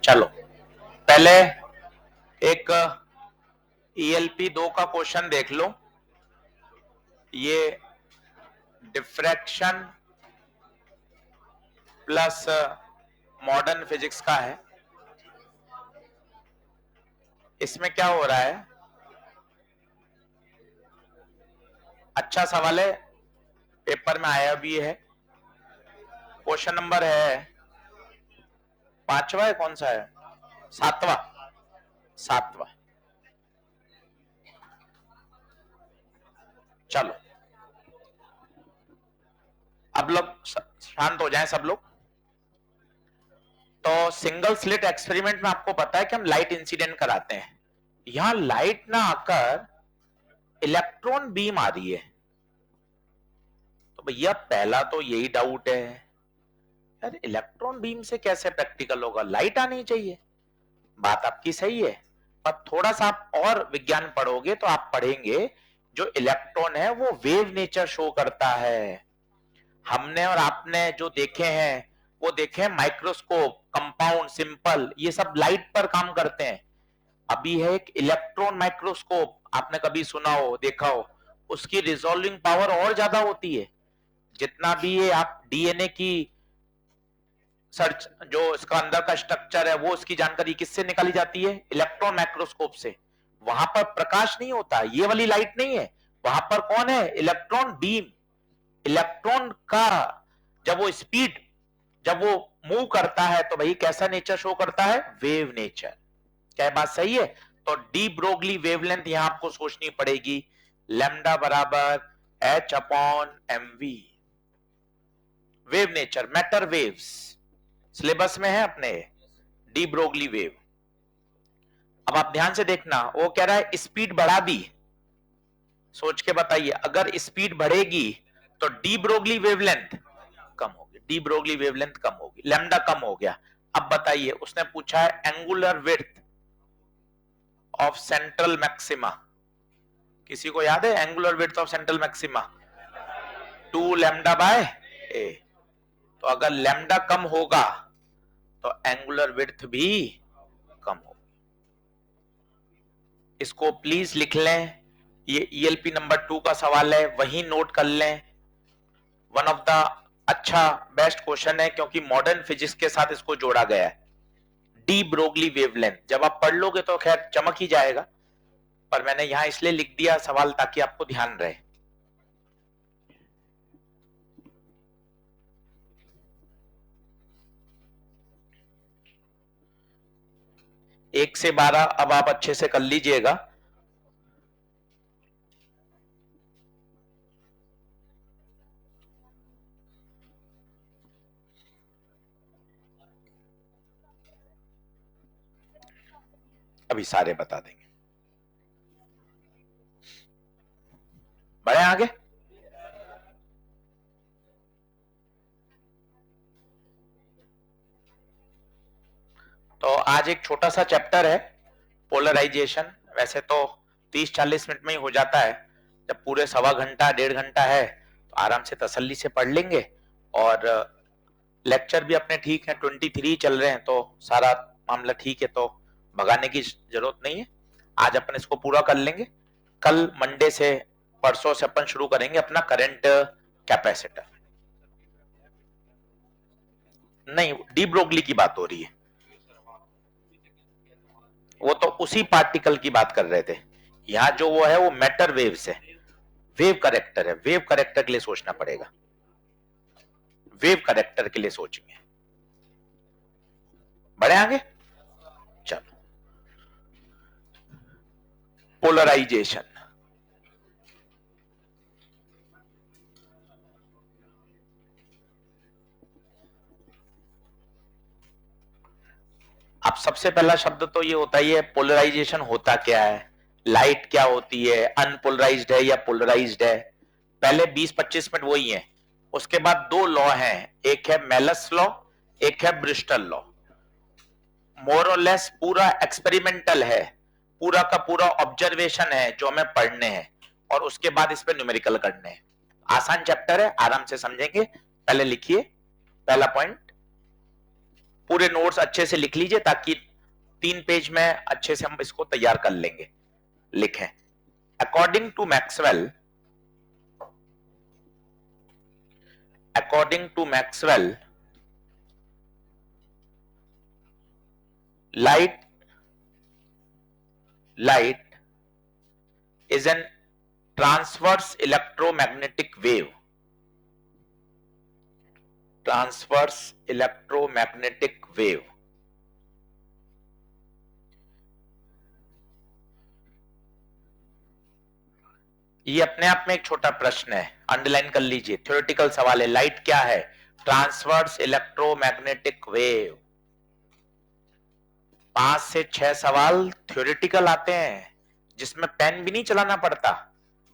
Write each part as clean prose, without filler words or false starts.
चलो पहले एक ELP 2 का क्वेश्चन देख लो। ये डिफ्रैक्शन प्लस मॉडर्न फिजिक्स का है। इसमें क्या हो रहा है, अच्छा सवाल है, पेपर में आया भी है। क्वेश्चन नंबर है 5वां है, कौन सा है, 7वां। 7वां। चलो अब लोग शांत हो जाएं सब लोग। तो सिंगल स्लिट एक्सपेरिमेंट में आपको पता है कि हम लाइट इंसिडेंट कराते हैं। यहां लाइट ना आकर इलेक्ट्रॉन बीम आ रही है। तो भैया पहला तो यही डाउट है, यार इलेक्ट्रॉन बीम से कैसे प्रैक्टिकल होगा, लाइट आनी चाहिए। बात आपकी सही है, पर थोड़ा सा आप और विज्ञान पढ़ोगे तो आप पढ़ेंगे जो इलेक्ट्रॉन है वो वेव नेचर शो करता है। हमने और आपने जो देखे हैं वो देखे हैं माइक्रोस्कोप, कंपाउंड, सिंपल, ये सब लाइट पर काम करते हैं। अभी है एक इलेक्ट्रॉन माइक्रोस्कोप, आपने कभी सुना हो, देखा हो, उसकी रिजॉल्विंग पावर और ज्यादा होती है। जितना भी ये आप डीएनए की सर्च, जो इसका अंदर का स्ट्रक्चर है, वो उसकी जानकारी किससे निकाली जाती है, इलेक्ट्रॉन माइक्रोस्कोप से। वहां पर प्रकाश नहीं होता, ये वाली लाइट नहीं है, वहां पर कौन है, इलेक्ट्रॉन बीम। इलेक्ट्रॉन का जब वो स्पीड, जब वो मूव करता है तो भाई कैसा नेचर शो करता है, वेव नेचर। क्या बात सही है? तो डी ब्रोगली वेवलेंथ यहां आपको सोचनी पड़ेगी, लैम्डा बराबर h upon mv। Wave nature, matter waves, syllabus में है अपने, डी ब्रोगली वेव। अब आप ध्यान से देखना, वो कह रहा है स्पीड बढ़ा दी। सोच के बताइए, अगर स्पीड बढ़ेगी तो डी ब्रोगली वेवलेंथ कम होगी, डी ब्रोगली वेवलेंथ कम होगी, लैम्डा कम हो गया। अब बताइए, उसने पूछा है angular width of central maxima. किसी को याद है angular width of central maxima? 2 lambda by a. तो अगर लैम्डा कम होगा तो एंगुलर विड्थ भी कम होगी। इसको प्लीज लिख लें, ये ELP नंबर 2 का सवाल है, वही नोट कर लें। वन ऑफ द अच्छा बेस्ट क्वेश्चन है, क्योंकि मॉडर्न फिजिक्स के साथ इसको जोड़ा गया है। डी ब्रोगली वेवलेंथ जब आप पढ़ लोगे तो खैर चमक ही जाएगा, पर मैंने यहां इसलिए लिख दिया सवाल ताकि आपको ध्यान रहे। एक से 12 अब आप अच्छे से कर लीजिएगा। अभी सारे बता देंगे। बढ़े आगे। तो आज एक छोटा सा चैप्टर है, पोलराइजेशन। वैसे तो 30-40 मिनट में ही हो जाता है, जब पूरे सवा घंटा 1.5 घंटा है तो आराम से तसल्ली से पढ़ लेंगे। और लेक्चर भी अपने ठीक है, 23 चल रहे हैं, तो सारा मामला ठीक है, तो भगाने की जरूरत नहीं है। आज अपन इसको पूरा कर लेंगे। कल मंडे से, परसों से अपन शुरू करेंगे अपना करंट कैपेसिटर। नहीं, डी ब्रोगली की बात हो रही है, वो तो उसी पार्टिकल की बात कर रहे थे। यहाँ जो वो है वो मैटर वेव्स है, वेव करेक्टर है, वेव करेक्टर के लिए सोचना पड़ेगा, वेव करेक्टर के लिए सोचेंगे। बढ़े आगे। चलो, पोलराइजेशन। अब सबसे पहला शब्द तो ये होता ही है, पोलराइजेशन होता क्या है, लाइट क्या होती है, अनपोलराइज्ड है या पोलराइज्ड है। पहले 20-25 मिनट वही है। उसके बाद 2 लॉ हैं, एक है मेलस लॉ, एक है ब्रिस्टल लॉ। मोर और लेस पूरा एक्सपेरिमेंटल है, पूरा का पूरा ऑब्जर्वेशन है जो हमें पढ़ने हैं, और उसके बाद इस पे न्यूमेरिकल करने हैं। आसान चैप्टर है, आराम से समझेंगे। पहले लिखिए पहला पॉइंट, पूरे नोट्स अच्छे से लिख लीजिए ताकि 3 पेज में अच्छे से हम इसको तैयार कर लेंगे। लिखें, according to Maxwell, light is an transverse electromagnetic wave. ये अपने आप में एक छोटा प्रश्न है, अंडरलाइन कर लीजिए, थ्योरेटिकल सवाल है। लाइट क्या है? Transverse electromagnetic wave. 5 से 6 सवाल थ्योरेटिकल आते हैं जिसमें पेन भी नहीं चलाना पड़ता।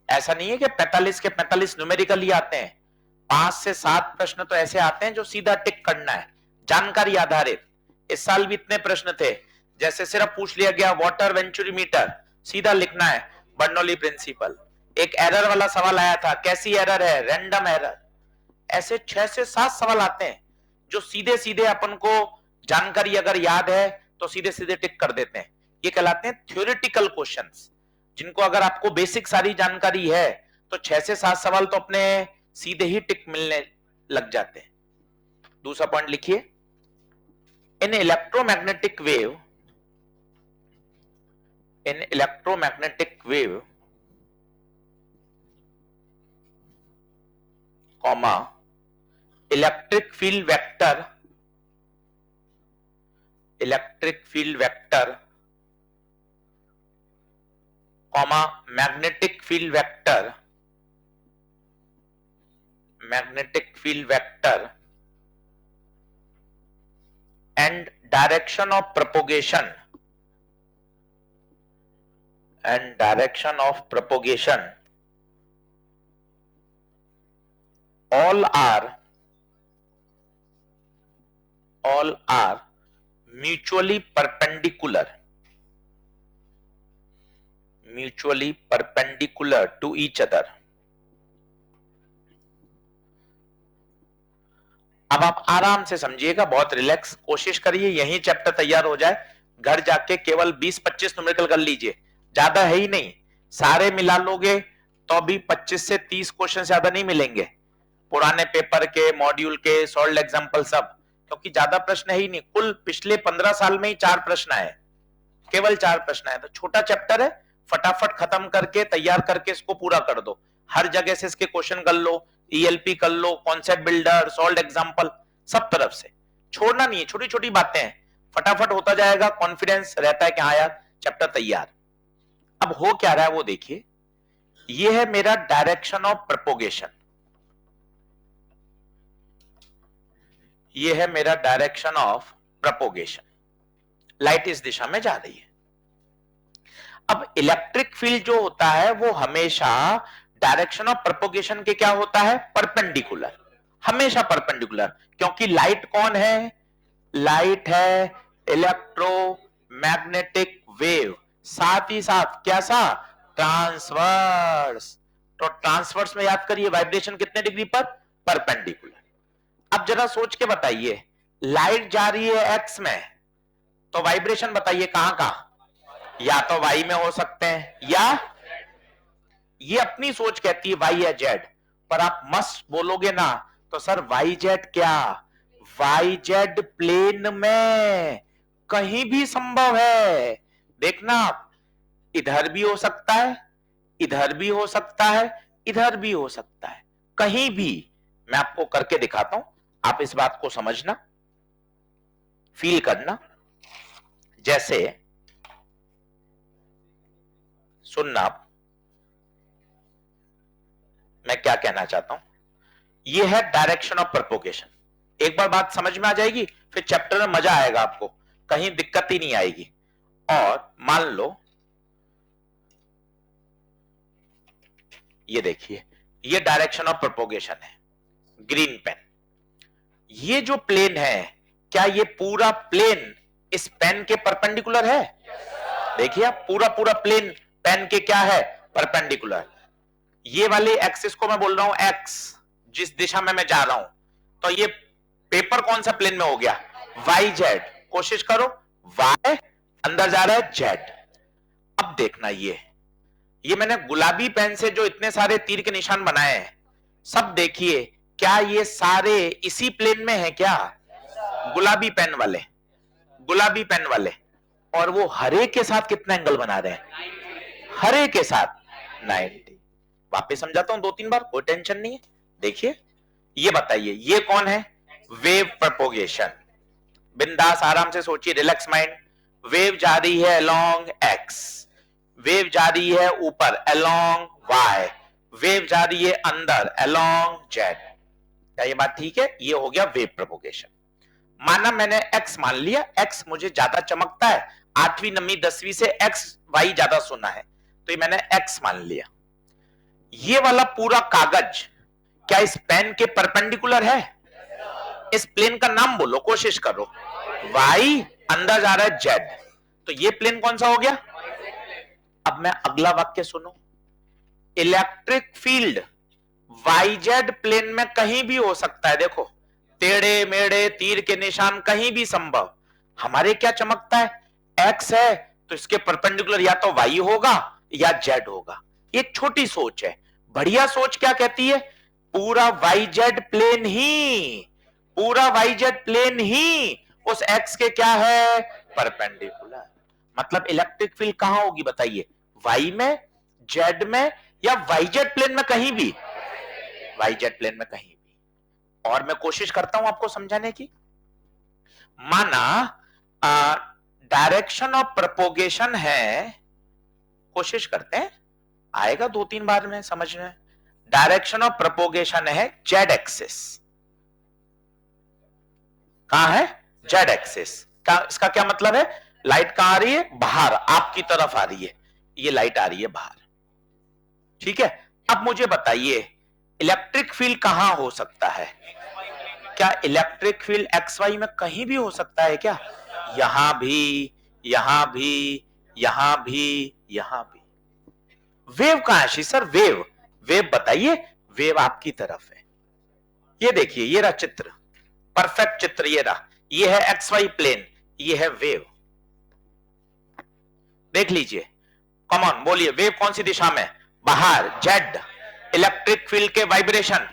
ऐसा नहीं है कि 45 के 45 न्यूमेरिकल ही आते हैं। 5 से 7 प्रश्न तो ऐसे आते हैं जो सीधा टिक करना है, जानकारी आधारित। इस साल भी इतने प्रश्न थे, जैसे सिर्फ पूछ लिया गया वाटर वेंचुरीमीटर, सीधा लिखना है बर्नौली प्रिंसिपल। एक एरर वाला सवाल आया था, कैसी एरर है? Random error. ऐसे 6 से 7 सवाल आते हैं जो सीधे सीधे अपन को जानकारी अगर याद है तो सीधे सीधे टिक कर देते हैं। ये कहलाते हैं थ्योरेटिकल क्वेश्चंस, जिनको अगर आपको बेसिक सारी जानकारी है तो 6 से 7 सवाल तो अपने सीधे ही टिक मिलने लग जाते हैं। दूसरा पॉइंट लिखिए, in electromagnetic wave comma electric field vector comma magnetic field vector and direction of propagation all are mutually perpendicular to each other. अब आप आराम से समझिएगा, बहुत रिलैक्स कोशिश करिए, यही चैप्टर तैयार हो जाए। घर जाके केवल 20-25 न्यूमेरिकल कर लीजिए, ज्यादा है ही नहीं। सारे मिला लोगे तो भी 25 से 30 क्वेश्चन ज्यादा नहीं मिलेंगे, पुराने पेपर के, मॉड्यूल के, सॉल्व्ड एग्जांपल सब, क्योंकि ज्यादा प्रश्न है ही नहीं। कुल पिछले 15 साल में ही 4 प्रश्न आए, केवल 4 प्रश्न आए। तो छोटा चैप्टर है, फटाफट खत्म करके तैयार करके इसको पूरा कर दो। हर जगह से इसके क्वेश्चन कर लो, ईएलपी कर लो, कॉन्सेप्ट बिल्डर, सॉल्व्ड एग्जांपल, सब तरफ से छोड़ना नहीं है। छोटी छोटी बातें हैं, फटाफट होता जाएगा, कॉन्फिडेंस रहता है कि हाँ यार चैप्टर तैयार। अब हो क्या रहा है वो देखिए, ये है मेरा डायरेक्शन ऑफ प्रोपोगेशन, ये है मेरा डायरेक्शन ऑफ प्रोपोगेशन। लाइट इस दिशा में जा रही है। अब इलेक्ट्रिक फील्ड जो होता है वो हमेशा डायरेक्शन ऑफ प्रोपोगेशन के क्या होता है? परपेंडिकुलर, हमेशा परपेंडिकुलर। क्योंकि लाइट कौन है? लाइट है इलेक्ट्रोमैग्नेटिक वेव, साथ ही साथ क्या सा? ट्रांसवर्स। तो ट्रांसवर्स में याद करिए वाइब्रेशन कितने डिग्री पर? परपेंडिकुलर। अब जरा सोच के बताइए, लाइट जा रही है एक्स में, तो वाइब्रेशन बताइए कहां कहां? या तो वाई में हो सकते हैं, या ये अपनी सोच कहती है वाई या जेड, पर आप मस्त बोलोगे ना तो सर वाई जेड क्या? वाई जेड प्लेन में कहीं भी संभव है। देखना आप, इधर भी हो सकता है, इधर भी हो सकता है, इधर भी हो सकता है, कहीं भी। मैं आपको करके दिखाता हूं, आप इस बात को समझना, फील करना। जैसे सुनना, मैं क्या कहना चाहता हूं। यह है डायरेक्शन ऑफ प्रोपोगेशन। एक बार बात समझ में आ जाएगी, फिर चैप्टर में मजा आएगा, आपको कहीं दिक्कत ही नहीं आएगी। और मान लो ये देखिए, ये डायरेक्शन ऑफ प्रोपोगेशन है, ग्रीन पेन। ये जो प्लेन है, क्या ये पूरा प्लेन इस पेन के परपेंडिकुलर है? देखिए आप, पूरा पूरा प्लेन पेन के क्या है? परपेंडिकुलर। ये वाले एक्सिस को मैं बोल रहा हूं एक्स, जिस दिशा में मैं जा रहा हूं। तो ये पेपर कौन सा प्लेन में हो गया? वाई जेड, कोशिश करो, वाई अंदर जा रहा है जेड। अब देखना ये मैंने गुलाबी पेन से जो इतने सारे तीर के निशान बनाए हैं, सब देखिए क्या ये सारे इसी प्लेन में है क्या? गुलाबी पेन वाले, गुलाबी पेन वाले, और वो हरे के साथ कितना एंगल बना रहे हैं? हरे के साथ 90। वापस समझाता हूं 2-3 बार, कोई टेंशन नहीं है। देखिए ये बताइए ये कौन है? Wave propagation. बिंदास आराम से सोचिए, रिलैक्स माइंड। वेव जा रही है अलोंग एक्स, वेव जा रही है ऊपर अलोंग वाई, वेव जा रही है अंदर अलोंग जेड। क्या ये बात ठीक है? ये हो गया वेव प्रोपोगेशन। माना मैंने एक्स मान लिया, एक्स मुझे ज्यादा चमकता है, 8वीं 9वीं 10वीं से एक्स वाई ज्यादा सुना है, तो ये मैंने एक्स मान लिया। ये वाला पूरा कागज क्या इस पेन के परपेंडिकुलर है? इस प्लेन का नाम बोलो, कोशिश करो। वाई अंदर जा रहा है जेड, तो ये प्लेन कौन सा हो गया? अब मैं अगला वाक्य सुनो। इलेक्ट्रिक फील्ड वाईजेड प्लेन में कहीं भी हो सकता है। देखो टेढ़े मेढ़े तीर के निशान कहीं भी संभव। हमारे क्या चमकता है? एक्स है तो इसके परपेंडिकुलर या तो वाई होगा या जेड होगा। एक छोटी सोच है। बढ़िया सोच क्या कहती है? पूरा वाईजेड प्लेन ही, पूरा वाईजेड प्लेन ही उस एक्स के क्या है? परपेंडिकुलर। मतलब इलेक्ट्रिक फील्ड कहां होगी बताइए? वाई में, जेड में, या वाईजेड प्लेन में कहीं भी? वाईजेड प्लेन में कहीं भी। और मैं कोशिश करता हूं आपको समझाने की। माना डायरेक्शन ऑफ प्रोपोगेशन है, कोशिश करते हैं, आएगा 2-3 बार में समझ में। डायरेक्शन ऑफ प्रोपोगेशन है जेड एक्सिस। कहां है? जेड एक्सिस का। इसका क्या मतलब है? लाइट कहां आ रही है? बाहर, आपकी तरफ आ रही है। ये लाइट आ रही है बाहर, ठीक है। अब मुझे बताइए इलेक्ट्रिक फील्ड कहां हो सकता है? क्या इलेक्ट्रिक फील्ड एक्स वाई में कहीं भी हो सकता है क्या? यहां भी, यहां भी, यहां भी, यहां भी। वेव कहां है सर? वेव, वेव बताइए। वेव आपकी तरफ है। ये देखिए ये रहा चित्र, परफेक्ट चित्र ये रहा। ये है एक्स वाई प्लेन, ये है वेव। देख लीजिए, कॉमन बोलिए, वेव कौन सी दिशा में? बाहर, जेड। इलेक्ट्रिक फील्ड के वाइब्रेशन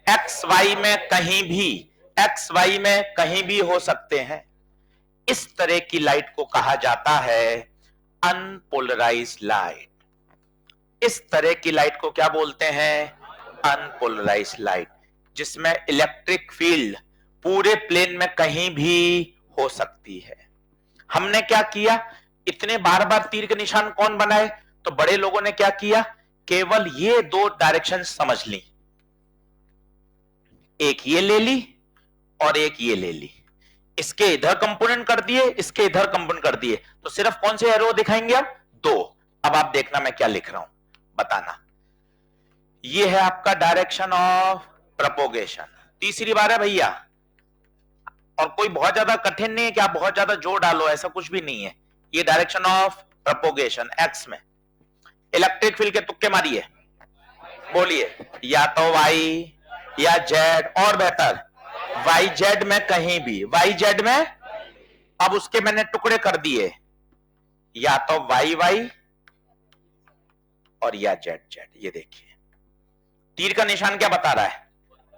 एक्स वाई में कहीं भी, एक्स वाई में कहीं भी हो सकते हैं। इस तरह की लाइट को कहा जाता है अनपोलराइज्ड लाइट। इस तरह की लाइट को क्या बोलते हैं? अनपोलराइज्ड लाइट, जिसमें इलेक्ट्रिक फील्ड पूरे प्लेन में कहीं भी हो सकती है। हमने क्या किया? इतने बार बार तीर के निशान कौन बनाए? तो बड़े लोगों ने क्या किया? केवल ये 2 डायरेक्शन समझ ली, एक ये ले ली और एक ये ले ली। इसके इधर कंपोनेंट कर दिए, इसके इधर कंपोनेंट कर दिए, तो सिर्फ कौन से एरो दिखाएंगे? अब 2। अब आप देखना मैं क्या लिख रहा हूं, बताना। ये है आपका डायरेक्शन ऑफ प्रोपोगेशन। तीसरी बार है भैया, और कोई बहुत ज्यादा कठिन नहीं है कि आप बहुत ज्यादा जोर डालो, ऐसा कुछ भी नहीं है। ये डायरेक्शन ऑफ प्रोपोगेशन एक्स में। इलेक्ट्रिक फील्ड के तुक्के मारिए, बोलिए या तो वाई या जेड, और बेहतर वाई जेड में कहीं भी, वाई जेड में। अब उसके मैंने टुकड़े कर दिए, या तो वाई वाई और या जेड जेड। ये देखिए तीर का निशान क्या बता रहा है?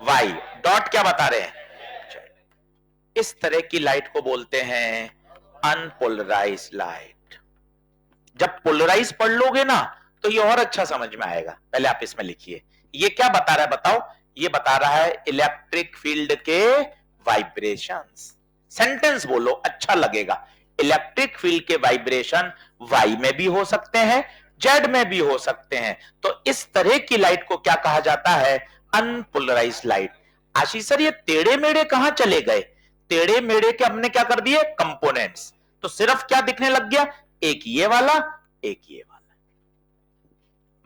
वाई। डॉट क्या बता रहे हैं? इस तरह की लाइट को बोलते हैं अनपोलराइज्ड लाइट। जब पोलराइज पढ़ लोगे ना तो ये और अच्छा समझ में आएगा। पहले आप इसमें लिखिए, ये क्या बता रहा है बताओ? ये बता रहा है इलेक्ट्रिक फील्ड के वाइब्रेशंस। सेंटेंस बोलो, अच्छा लगेगा। इलेक्ट्रिक फील्ड के वाइब्रेशन वाई में भी हो सकते हैं, जेड में भी हो सकते हैं। तो इस तरह की लाइट को क्या कहा जाता है? Unpolarised light. आशीष सर ये टेढ़े मेढ़े कहां चले गए? टेढ़े मेढ़े के हमने क्या कर दिए? कंपोनेंट्स। तो सिर्फ क्या दिखने लग गया? एक ये वाला, एक ये वाला।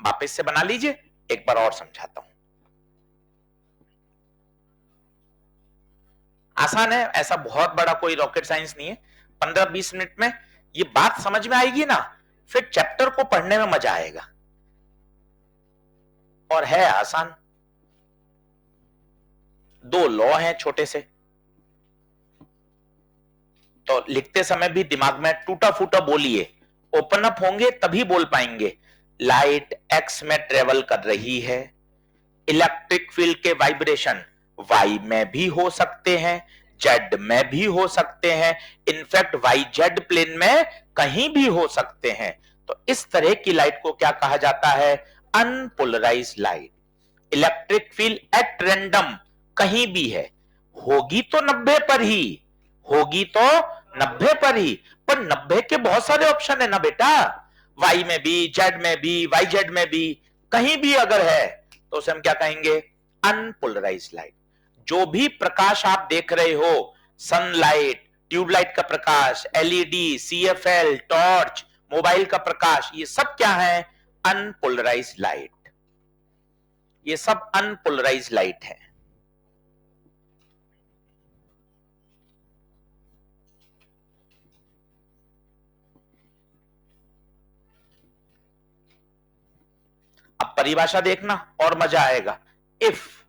वापस से बना लीजिए, एक बार और समझाता हूं। आसान है, ऐसा बहुत बड़ा कोई रॉकेट साइंस नहीं है। 15-20 मिनट में ये बात समझ में आएगी ना, फिर चैप्टर को पढ़ने में मजा आएगा। और है आसान। 2 लॉ हैं छोटे से। तो लिखते समय भी दिमाग में टूटा फूटा बोलिए, ओपन अप होंगे तभी बोल पाएंगे। लाइट एक्स में ट्रेवल कर रही है, इलेक्ट्रिक फील्ड के वाइब्रेशन वाई में भी हो सकते हैं, जेड में भी हो सकते हैं, इनफैक्ट वाई जेड प्लेन में कहीं भी हो सकते हैं। तो इस तरह की लाइट को क्या कहा जाता है? Unpolarised light. Electric field at random कहीं भी है, होगी तो 90 पर ही, होगी तो 90 पर ही, पर 90 के बहुत सारे ऑप्शन है ना बेटा, वाई में भी, जेड में भी, वाई जेड में भी, कहीं भी अगर है तो उसे हम क्या कहेंगे? Unpolarised light. जो भी प्रकाश आप देख रहे हो, सनलाइट, ट्यूबलाइट का प्रकाश, एलईडी, सीएफएल, टॉर्च, मोबाइल का प्रकाश, ये सब क्या है? Unpolarised light. ये सब अनपोलराइज्ड लाइट है। अब परिभाषा देखना और मजा आएगा। If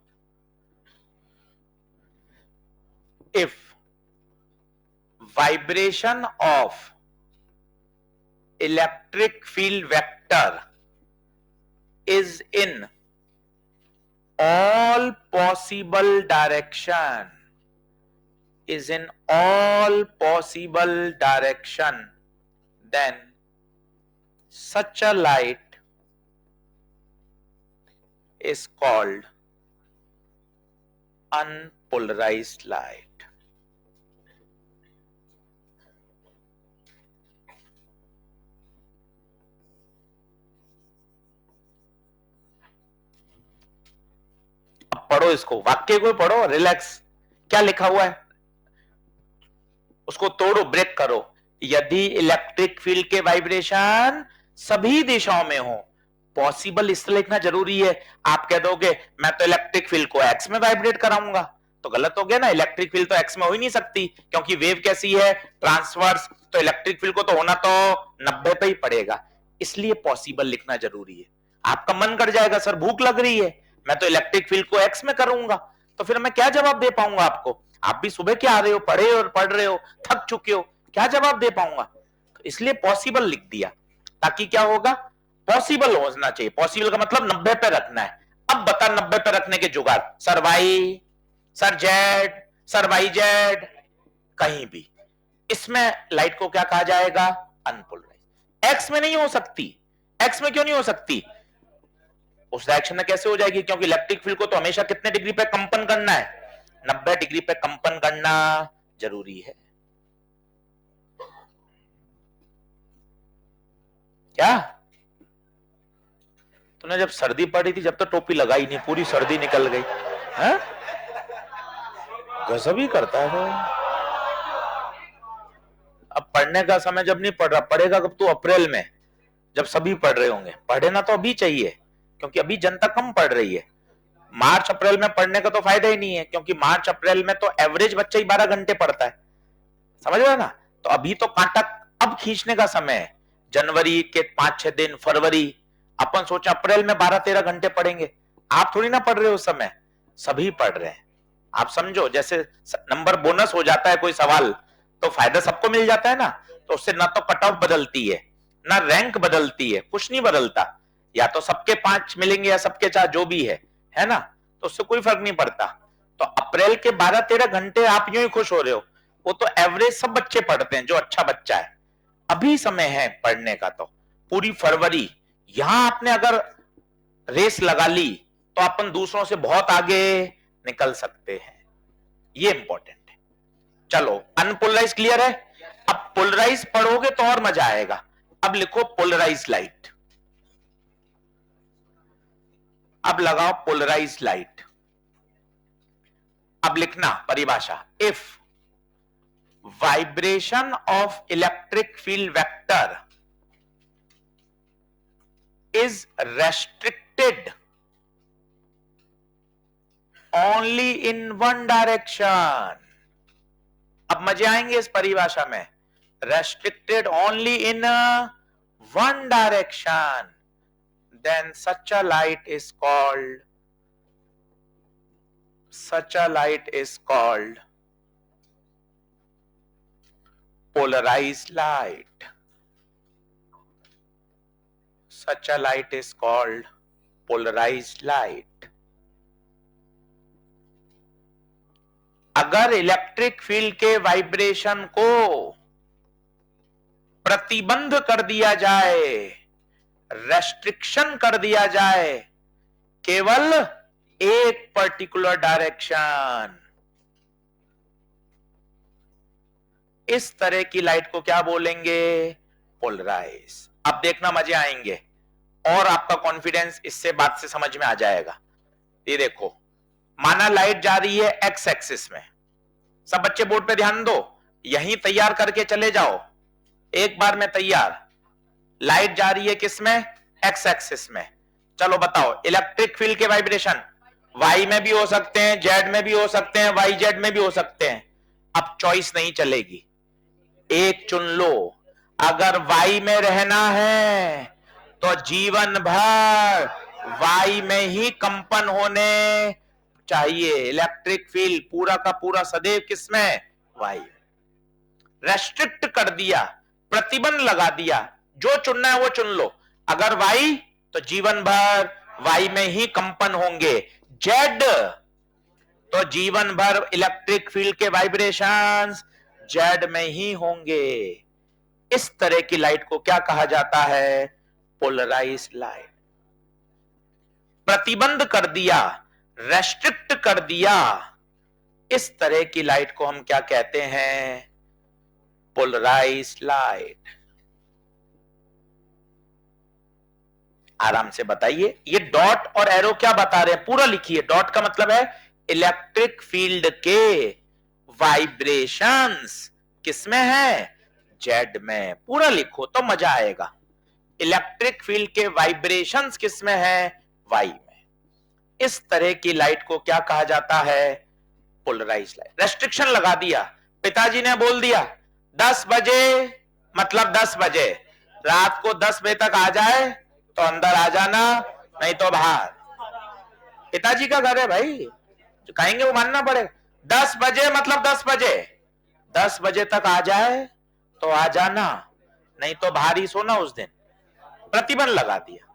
vibration of electric field vector is in all possible direction, then such a light is called unpolarized light. अब पढ़ो इसको, वाक्य को पढ़ो, रिलैक्स। क्या लिखा हुआ है उसको तोड़ो, ब्रेक करो। यदि इलेक्ट्रिक फील्ड के वाइब्रेशन सभी दिशाओं में हो, पॉसिबल इस तरह लिखना जरूरी है। आप कह दोगे मैं तो इलेक्ट्रिक फील्ड को एक्स में वाइब्रेट कराऊंगा, तो गलत हो गया ना। इलेक्ट्रिक फील्ड तो एक्स में हो ही नहीं सकती, क्योंकि वेव कैसी है? ट्रांसवर्स। तो इलेक्ट्रिक फील्ड को तो होना तो 90 पे ही पड़ेगा, इसलिए पॉसिबल लिखना जरूरी है। आपका मन कर जाएगा सर भूख लग रही है, मैं तो इलेक्ट्रिक फील्ड को एक्स में करूंगा, तो फिर मैं क्या जवाब दे पाऊंगा आपको? आप भी सुबह के आ रहे हो, पढ़े और पढ़ रहे हो, थक चुके हो, क्या जवाब दे पाऊंगा? तो इसलिए पॉसिबल लिख दिया, ताकि क्या होगा? पॉसिबल होना चाहिए। पॉसिबल का मतलब 90 पे रखना है। अब बता 90 पे रखने के जुगाड़, sir Y, sir Z, sir Y Z, कहीं भी। इसमें लाइट को क्या कहा जाएगा? अनपोलराइज्ड। एक्स में नहीं हो सकती। एक्स में क्यों नहीं हो सकती? उस डायरेक्शन में कैसे हो जाएगी? क्योंकि इलेक्ट्रिक फील्ड को तो हमेशा कितने डिग्री पे कंपन करना है? 90 डिग्री पे कंपन करना जरूरी है। क्या तूने जब सर्दी पड़ी थी, जब तो टोपी लगाई नहीं, पूरी सर्दी निकल गई है? गजब ही करता है। अब पढ़ने का समय जब नहीं पढ़ रहा, पढ़ेगा कब? तू अप्रैल में, जब सभी पढ़ रहे होंगे। पढ़ना तो अभी चाहिए, क्योंकि अभी जनता कम पढ़ रही है। मार्च अप्रैल में पढ़ने का तो फायदा ही नहीं है, क्योंकि मार्च अप्रैल में तो एवरेज बच्चा ही 12 घंटे पढ़ता है, समझ रहे ना? तो अभी तो कांटा अब खींचने का समय है। जनवरी के 5-6 दिन, फरवरी, अपन सोचा अप्रैल में 12-13 घंटे पढ़ेंगे। आप थोड़ी ना पढ़ रहे हो उस समय, सभी पढ़ रहे हैं। आप समझो, जैसे नंबर बोनस हो जाता है कोई सवाल, तो फायदा सबको मिल जाता है ना। तो उससे ना तो कट ऑफ बदलती है, ना रैंक बदलती है, कुछ नहीं बदलता। या तो सबके 5 मिलेंगे या सबके 4, जो भी है ना? तो उससे कोई फर्क नहीं पड़ता। तो अप्रैल के 12-13 घंटे आप यूं ही खुश हो रहे हो, वो तो एवरेज सब बच्चे पढ़ते हैं, जो अच्छा बच्चा है। अभी समय है पढ़ने का, तो पूरी फरवरी यहां आपने अगर रेस लगा ली, तो अपन दूसरों से बहुत आगे निकल सकते हैं। ये इंपॉर्टेंट है। चलो, अनपोलराइज क्लियर है। अब पोलराइज पढ़ोगे तो और मजा आएगा। अब लिखो पोलराइज लाइट। अब लगाओ पोलराइज लाइट। अब लिखना परिभाषा, if vibration of electric field vector is restricted only in one direction. अब मजे आएंगे इस परिभाषा में। restricted only in one direction, then such a light is called polarized light. Such a light is called polarized light. अगर electric field के vibration को प्रतिबंध कर दिया जाए, रेस्ट्रिक्शन कर दिया जाए, केवल एक पर्टिकुलर डायरेक्शन, इस तरह की लाइट को क्या बोलेंगे? पोलराइज। अब देखना मजे आएंगे और आपका कॉन्फिडेंस इससे बात से समझ में आ जाएगा। ये देखो, माना लाइट जा रही है एक्स एक्सिस में। सब बच्चे बोर्ड पे ध्यान दो, यहीं तैयार करके चले जाओ, एक बार में तैयार। लाइट जा रही है किस में? एक्स एक्सिस में। चलो बताओ, इलेक्ट्रिक फील्ड के वाइब्रेशन वाई में भी हो सकते हैं, जेड में भी हो सकते हैं, वाई जेड में भी हो सकते हैं। अब चॉइस नहीं चलेगी, एक चुन लो। अगर वाई में रहना है तो जीवन भर वाई में ही कंपन होने चाहिए। इलेक्ट्रिक फील्ड पूरा का पूरा सदैव किसमें? वाई। रेस्ट्रिक्ट कर दिया, प्रतिबंध लगा दिया, जो चुनना है वो चुन लो। अगर वाई तो जीवन भर वाई में ही कंपन होंगे, जेड तो जीवन भर इलेक्ट्रिक फील्ड के वाइब्रेशंस जेड में ही होंगे। इस तरह की लाइट को क्या कहा जाता है? Polarized light. प्रतिबंध कर दिया, रेस्ट्रिक्ट कर दिया, इस तरह की लाइट को हम क्या कहते हैं? Polarized light. आराम से बताइए, ये डॉट और एरो क्या बता रहे हैं? पूरा लिखिए। डॉट का मतलब है इलेक्ट्रिक फील्ड के वाइब्रेशंस किसमें है? जेड में। पूरा लिखो तो मजा आएगा। इलेक्ट्रिक फील्ड के वाइब्रेशंस किसमें है? वाई में। इस तरह की लाइट को क्या कहा जाता है? Polarized light. रेस्ट्रिक्शन लगा दिया, पिताजी ने बोल दिया 10 बजे मतलब 10 बजे, रात को 10 बजे तक आ जाए तो अंदर आ जाना, नहीं तो बाहर। पिताजी का घर है भाई, जो कहेंगे वो मानना पड़ेगा। 10 बजे मतलब 10 बजे, 10 बजे तक आ जाए तो आ जाना, नहीं तो बाहर ही सोना उस दिन। प्रतिबंध लगा दिया।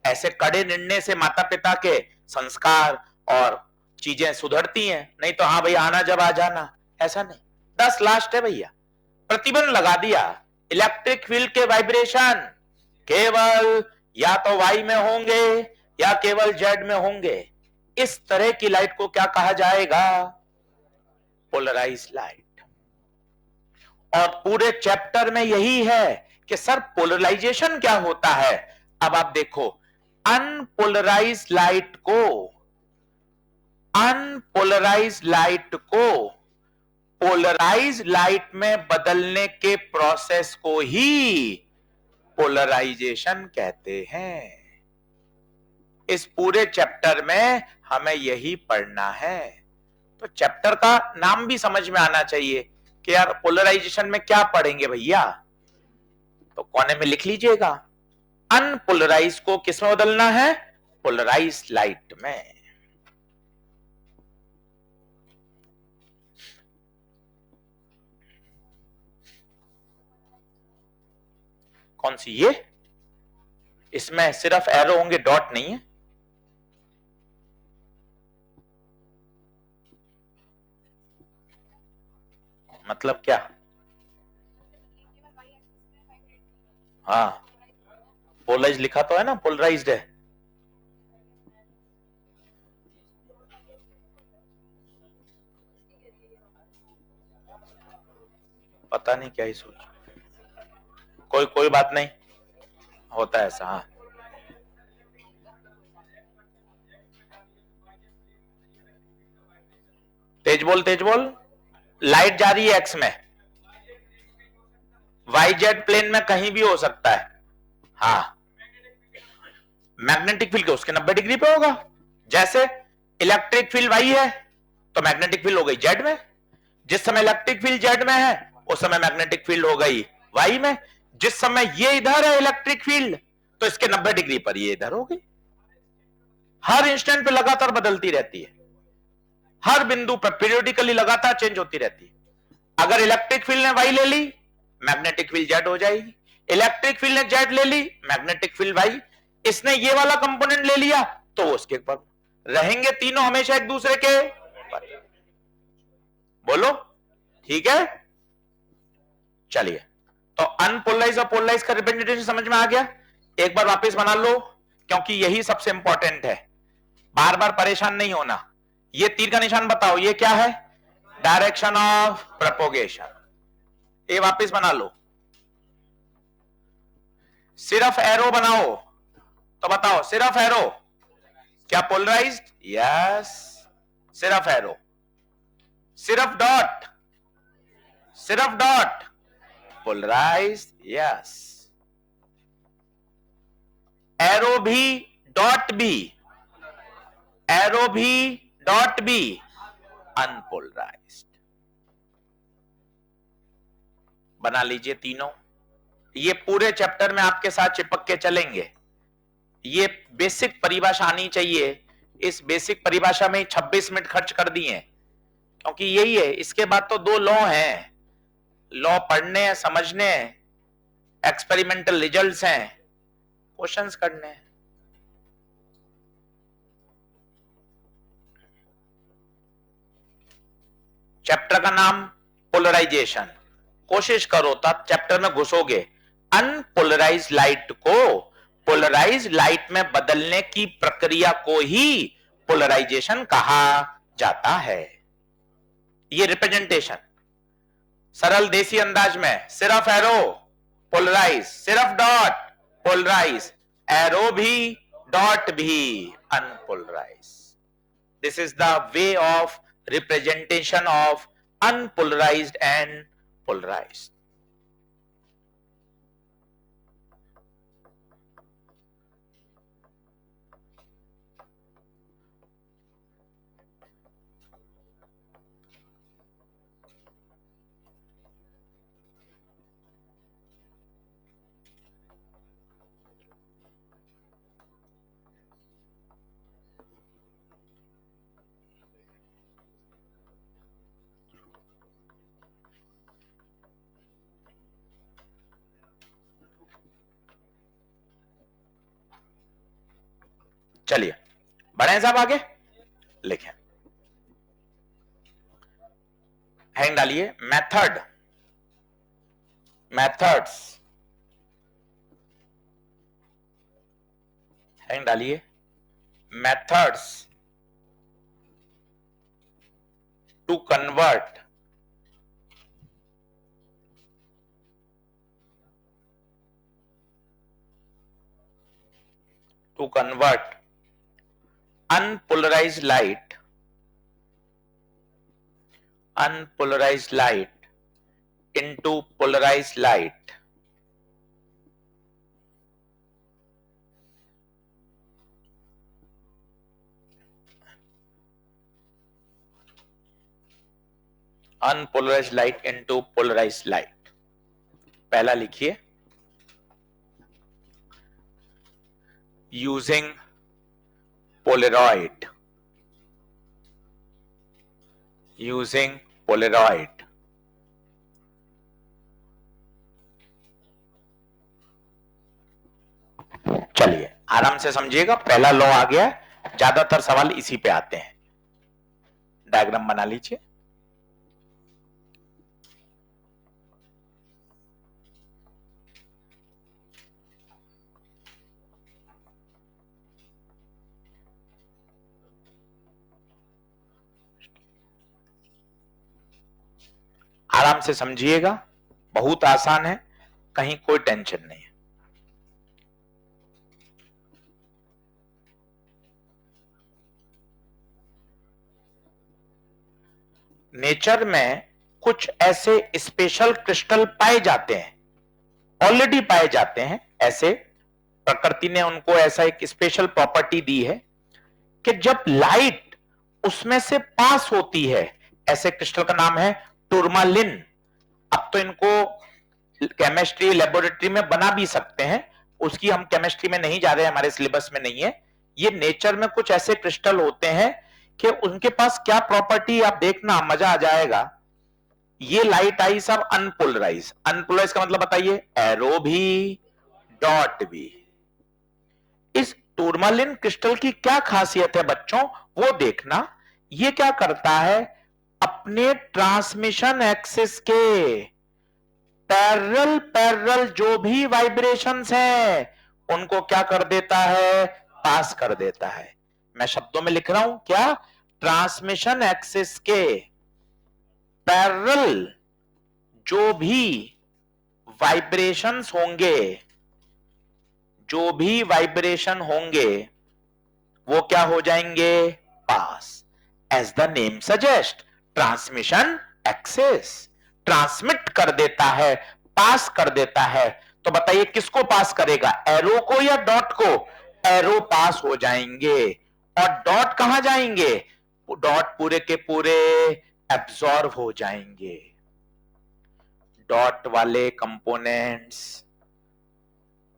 ऐसे कड़े निर्णय से माता पिता के संस्कार और चीजें सुधरती हैं, नहीं तो हाँ भैया आना जब आ जाना, ऐसा नहीं। 10 लास्ट है भैया। प्रतिबंध लगा दिया, इलेक्ट्रिक फील्ड के वाइब्रेशन केवल या तो वाई में होंगे या केवल जेड में होंगे। इस तरह की लाइट को क्या कहा जाएगा? Polarized light. और पूरे चैप्टर में यही है कि सर पोलराइजेशन क्या होता है। अब आप देखो, अनपोलराइज्ड लाइट को पोलराइज्ड लाइट में बदलने के प्रोसेस को ही पोलराइजेशन कहते हैं। इस पूरे चैप्टर में हमें यही पढ़ना है। तो चैप्टर का नाम भी समझ में आना चाहिए कि यार पोलराइजेशन में क्या पढ़ेंगे भैया, तो कोने में लिख लीजिएगा। अनपोलराइज को किस में बदलना है? पोलराइज्ड लाइट में। कौन सी ये? इसमें सिर्फ एरो होंगे, डॉट नहीं है। मतलब क्या? हाँ, पोलराइज लिखा तो है ना, पोलराइज्ड है। पता नहीं क्या ही सोच, कोई बात नहीं, होता है ऐसा। हाँ, तेज बोल। लाइट जा रही है एक्स में, वाई जेड प्लेन में कहीं भी हो सकता है। हाँ, मैग्नेटिक फील्ड के उसके 90 डिग्री पे होगा। जैसे इलेक्ट्रिक फील्ड वाई है तो मैग्नेटिक फील्ड हो गई जेड में। जिस समय इलेक्ट्रिक फील्ड जेड में है उस समय मैग्नेटिक फील्ड हो गई वाई में। जिस समय ये इधर है इलेक्ट्रिक फील्ड तो इसके 90 डिग्री पर ये इधर हो गई। हर इंस्टेंट पे लगातार बदलती रहती है, हर बिंदु पर पीरियोडिकली लगातार चेंज होती रहती है। अगर इलेक्ट्रिक फील्ड ने वाई ले ली मैग्नेटिक फील्ड जेड हो जाएगी। इलेक्ट्रिक फील्ड ने जेड ले ली, मैग्नेटिक फील्ड भाई इसने ये वाला कंपोनेंट ले लिया, तो उसके पर रहेंगे तीनों हमेशा एक दूसरे के पर। बोलो ठीक है। चलिए, तो अनपोलराइज और पोलराइज का रिप्रेजेंटेशन समझ में आ गया। एक बार वापस बना लो, क्योंकि यही सबसे इंपॉर्टेंट है, बार बार परेशान नहीं होना। ये तीर का निशान बताओ, ये क्या है? Direction of propagation. ये वापस बना लो। सिर्फ एरो बनाओ तो बताओ, सिर्फ एरो क्या पोलराइज्ड? यस, सिर्फ एरो। सिर्फ डॉट, सिर्फ डॉट पोलराइज्ड, यस। एरो भी डॉट भी, एरो भी डॉट भी अनपोलराइज्ड। बना लीजिए तीनों। ये पूरे चैप्टर में आपके साथ चिपक के चलेंगे। ये बेसिक परिभाषा आनी चाहिए। इस बेसिक परिभाषा में 26 मिनट खर्च कर दिए, क्योंकि यही है। इसके बाद तो 2 लॉ हैं, लॉ पढ़ने हैं, समझने हैं, एक्सपेरिमेंटल रिजल्ट्स हैं, क्वेश्चंस करने हैं। चैप्टर का नाम पोलराइजेशन। कोशिश करो तब चैप्टर में घुसोगे, अनपोलराइज लाइट को पोलराइज लाइट में बदलने की प्रक्रिया को ही पोलराइजेशन कहा जाता है। ये रिप्रेजेंटेशन सरल देसी अंदाज में, सिर्फ एरो पोलराइज, सिर्फ डॉट पोलराइज, एरो भी डॉट भी unpolarize. This is the way of representation of unpolarized and polarized. चलिए बढ़े साहब आगे लिखें, हैंग डालिए। मेथड, मेथड्स, हैंग डालिए। Methods to convert unpolarized light into polarized light unpolarized light into polarized light। पहला लिखिए, using Polaroid, using Polaroid। चलिए आराम से समझिएगा, पहला लॉ आ गया है, ज्यादातर सवाल इसी पे आते हैं। डायग्राम बना लीजिए। आराम से समझिएगा, बहुत आसान है, कहीं कोई टेंशन नहीं है। नेचर में कुछ ऐसे स्पेशल क्रिस्टल पाए जाते हैं, ऑलरेडी पाए जाते हैं ऐसे, प्रकृति ने उनको ऐसा एक स्पेशल प्रॉपर्टी दी है कि जब लाइट उसमें से पास होती है, ऐसे क्रिस्टल का नाम है टूरमालिन। अब तो इनको केमिस्ट्री लेबोरेटरी में बना भी सकते हैं, उसकी हम केमिस्ट्री में नहीं जा रहे हैं, हमारे सिलेबस में नहीं है। ये नेचर में कुछ ऐसे क्रिस्टल होते हैं कि उनके पास क्या प्रॉपर्टी, आप देखना मजा आ जाएगा। ये लाइट आई सब अनपोलराइज। अनपोलराइज का मतलब बताइए, एरो भी डॉट भी। इस टूरमालिन क्रिस्टल की क्या खासियत है बच्चों, वो देखना। ये क्या करता है, अपने ट्रांसमिशन एक्सिस के पैरेलल पैरेलल जो भी वाइब्रेशंस हैं उनको क्या कर देता है, पास कर देता है। मैं शब्दों में लिख रहा हूं क्या, ट्रांसमिशन एक्सिस के पैरेलल जो भी वाइब्रेशंस होंगे, जो भी वाइब्रेशन होंगे वो क्या हो जाएंगे, pass. As the name suggest, transmission axis transmit कर देता है, पास कर देता है। तो बताइए किसको पास करेगा, एरो को या डॉट को? एरो पास हो जाएंगे और डॉट कहां जाएंगे, डॉट पूरे के पूरे एब्जॉर्ब हो जाएंगे। डॉट वाले कंपोनेंट्स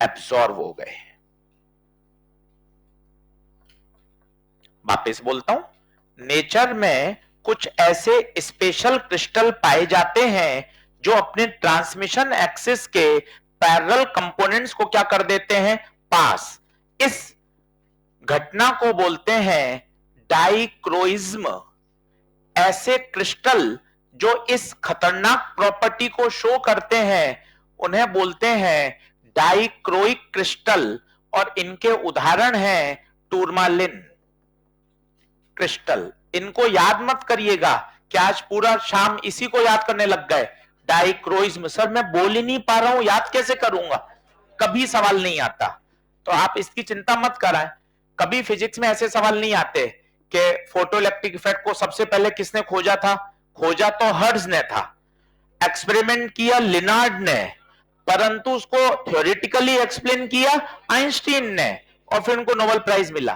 एब्जॉर्ब हो गए। वापस बोलता हूं, नेचर में कुछ ऐसे स्पेशल क्रिस्टल पाए जाते हैं जो अपने ट्रांसमिशन एक्सिस के पैरेलल कंपोनेंट्स को क्या कर देते हैं, पास। इस घटना को बोलते हैं डाइक्रोइज्म। ऐसे क्रिस्टल जो इस खतरनाक प्रॉपर्टी को शो करते हैं उन्हें बोलते हैं डाइक्रोइक क्रिस्टल, और इनके उदाहरण हैं टूरमालिन क्रिस्टल। इनको याद मत करिएगा कि आज पूरा शाम इसी को याद करने लग गए, डाइक्रोइज्म। सर मैं बोल ही नहीं पा रहा हूं, याद कैसे करूंगा, कभी सवाल नहीं आता। तो आप इसकी चिंता मत कराएं, कभी फिजिक्स में ऐसे सवाल नहीं आते कि फोटोइलेक्ट्रिक इफेक्ट को सबसे पहले किसने खोजा था। खोजा तो हर्ट्ज ने था, एक्सपेरिमेंट किया लिनार्ड ने, परंतु उसको थ्योरेटिकली एक्सप्लेन किया आइंस्टीन ने, और फिर उनको नोबेल प्राइज मिला।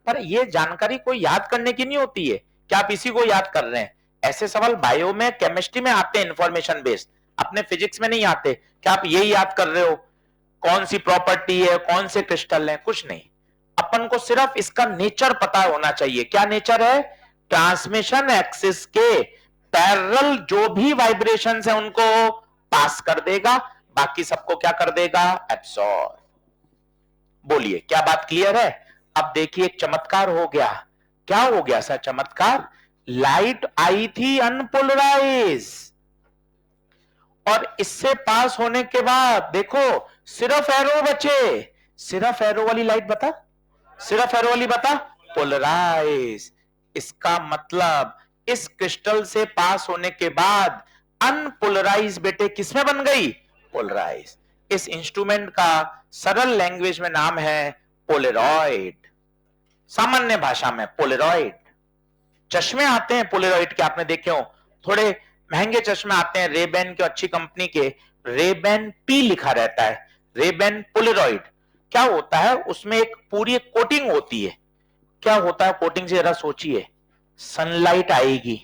पर ये जानकारी कोई याद करने की नहीं होती है, क्या आप इसी को याद कर रहे हैं? ऐसे सवाल बायो में, केमिस्ट्री में आते हैं इंफॉर्मेशन बेस्ड, अपने फिजिक्स में नहीं आते। क्या आप यही याद कर रहे हो कौन सी प्रॉपर्टी है, कौन से क्रिस्टल है? कुछ नहीं, अपन को सिर्फ इसका नेचर पता होना चाहिए। क्या नेचर है, ट्रांसमिशन एक्सिस के पैरेलल जो भी वाइब्रेशंस है उनको पास कर देगा, बाकी सबको क्या कर देगा, एब्सॉर्ब। बोलिए क्या बात क्लियर है? अब देखिए एक चमत्कार हो गया। क्या हो गया सर चमत्कार, लाइट आई थी अनपोलराइज, और इससे पास होने के बाद देखो सिर्फ एरो बचे। सिर्फ एरो वाली लाइट बता, सिर्फ एरो वाली बता, पोलराइज। इसका मतलब इस क्रिस्टल से पास होने के बाद अनपोलराइज बेटे किसमें बन गई, पोलराइज। इस इंस्ट्रूमेंट का सरल लैंग्वेज में नाम है पोलेरॉइड, सामान्य भाषा में पोलेरॉइड। चश्मे आते हैं पोलेरॉइड के, आपने देखे हो, थोड़े महंगे चश्मे आते हैं रेबेन के, अच्छी कंपनी के, रेबेन पी लिखा रहता है, रेबेन पोलेरॉइड। क्या होता है उसमें एक पूरी एक कोटिंग होती है। क्या होता है कोटिंग से जरा सोचिए, सनलाइट आएगी,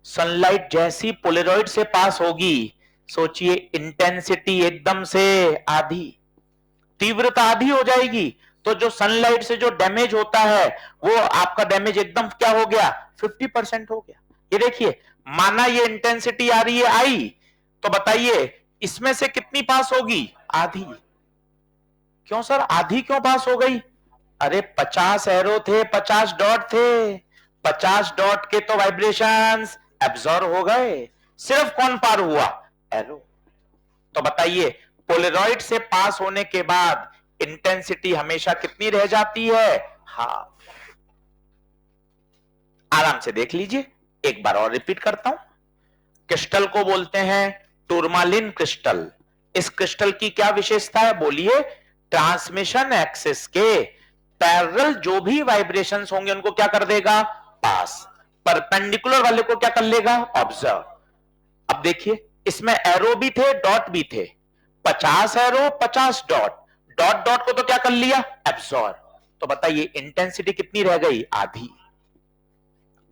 सनलाइट जैसी पोलेरॉइड से पास होगी, सोचिए इंटेंसिटी एकदम से आधी, तीव्रता आधी हो जाएगी। तो जो सनलाइट से जो डैमेज होता है वो आपका डैमेज एकदम क्या हो गया, 50% हो गया। ये देखिए, माना ये इंटेंसिटी आ रही है आई, तो बताइए इसमें से कितनी पास होगी, आधी। क्यों सर आधी क्यों पास हो गई, अरे 50 एरो थे, 50 डॉट थे, 50 डॉट के तो वाइब्रेशंस एब्जॉर्ब हो गए, सिर्फ कौन पार हुआ, एरो। तो बताइए पोलेरॉइड से पास होने के बाद इंटेंसिटी हमेशा कितनी रह जाती है, हाफ। आराम से देख लीजिए, एक बार और रिपीट करता हूं। क्रिस्टल को बोलते हैं टूरमालिन क्रिस्टल। इस क्रिस्टल की क्या विशेषता है बोलिए, ट्रांसमिशन एक्सिस के पैरेलल जो भी वाइब्रेशंस होंगे उनको क्या कर देगा, पास। परपेंडिकुलर वाले को क्या कर लेगा, ऑब्जर्व। अब देखिए इसमें एरो भी थे, डॉट भी थे, 50 एरो 50 डॉट, डॉट डॉट को तो क्या कर लिया, एब्सॉर्ब। तो बताइए इंटेंसिटी कितनी रह गई, आधी।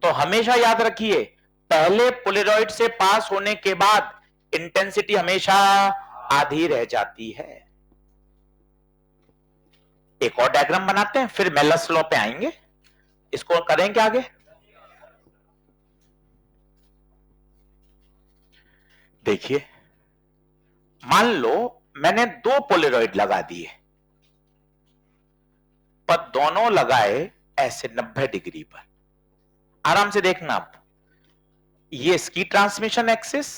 तो हमेशा याद रखिए पहले पोलेरॉइड से पास होने के बाद इंटेंसिटी हमेशा आधी रह जाती है। एक और डायग्राम बनाते हैं, फिर मेलस लॉ पे आएंगे, इसको करेंगे आगे। देखिए, मान लो मैंने दो पोलेरॉइड लगा दिए, पर दोनों लगाए ऐसे 90 डिग्री पर। आराम से देखना आप, ये इसकी ट्रांसमिशन एक्सिस,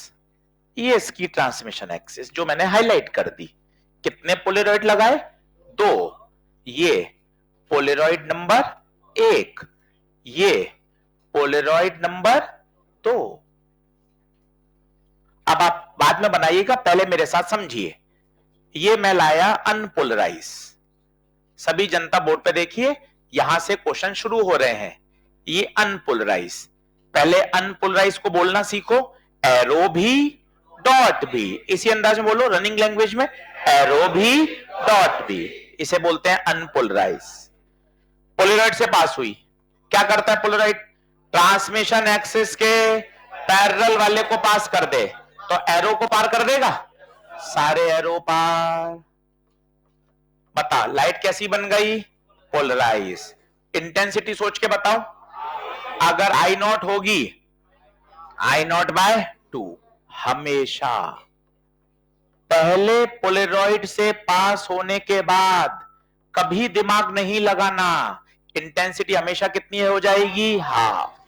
ये इसकी ट्रांसमिशन एक्सिस जो मैंने हाईलाइट कर दी। कितने पोलेरॉइड लगाए? दो। ये पोलेरॉइड नंबर एक, ये पोलेरॉइड नंबर दो। अब आप बाद में बनाइएगा, पहले मेरे साथ समझिए। ये मैं लाया अनपोलराइज। सभी जनता बोर्ड पे देखिए, यहां से क्वेश्चन शुरू हो रहे हैं। ये अनपोलराइज, पहले अनपोलराइज को बोलना सीखो, एरो भी डॉट भी। इसी अंदाज में बोलो, रनिंग लैंग्वेज में, एरो भी डॉट भी। इसे बोलते हैं अनपोलराइज। पोलराइड से पास हुई, क्या करता है पोलराइड? ट्रांसमिशन एक्सिस के पैरेलल वाले को पास कर दे तो एरो को पार कर देगा, सारे एरो पार। बता, लाइट कैसी बन गई? पोलराइज। इंटेंसिटी सोच के बताओ, अगर आई नॉट होगी, आई नॉट बाय 2, हमेशा पहले पोलेरॉइड से पास होने के बाद कभी दिमाग नहीं लगाना, इंटेंसिटी हमेशा कितनी हो जाएगी? हाफ।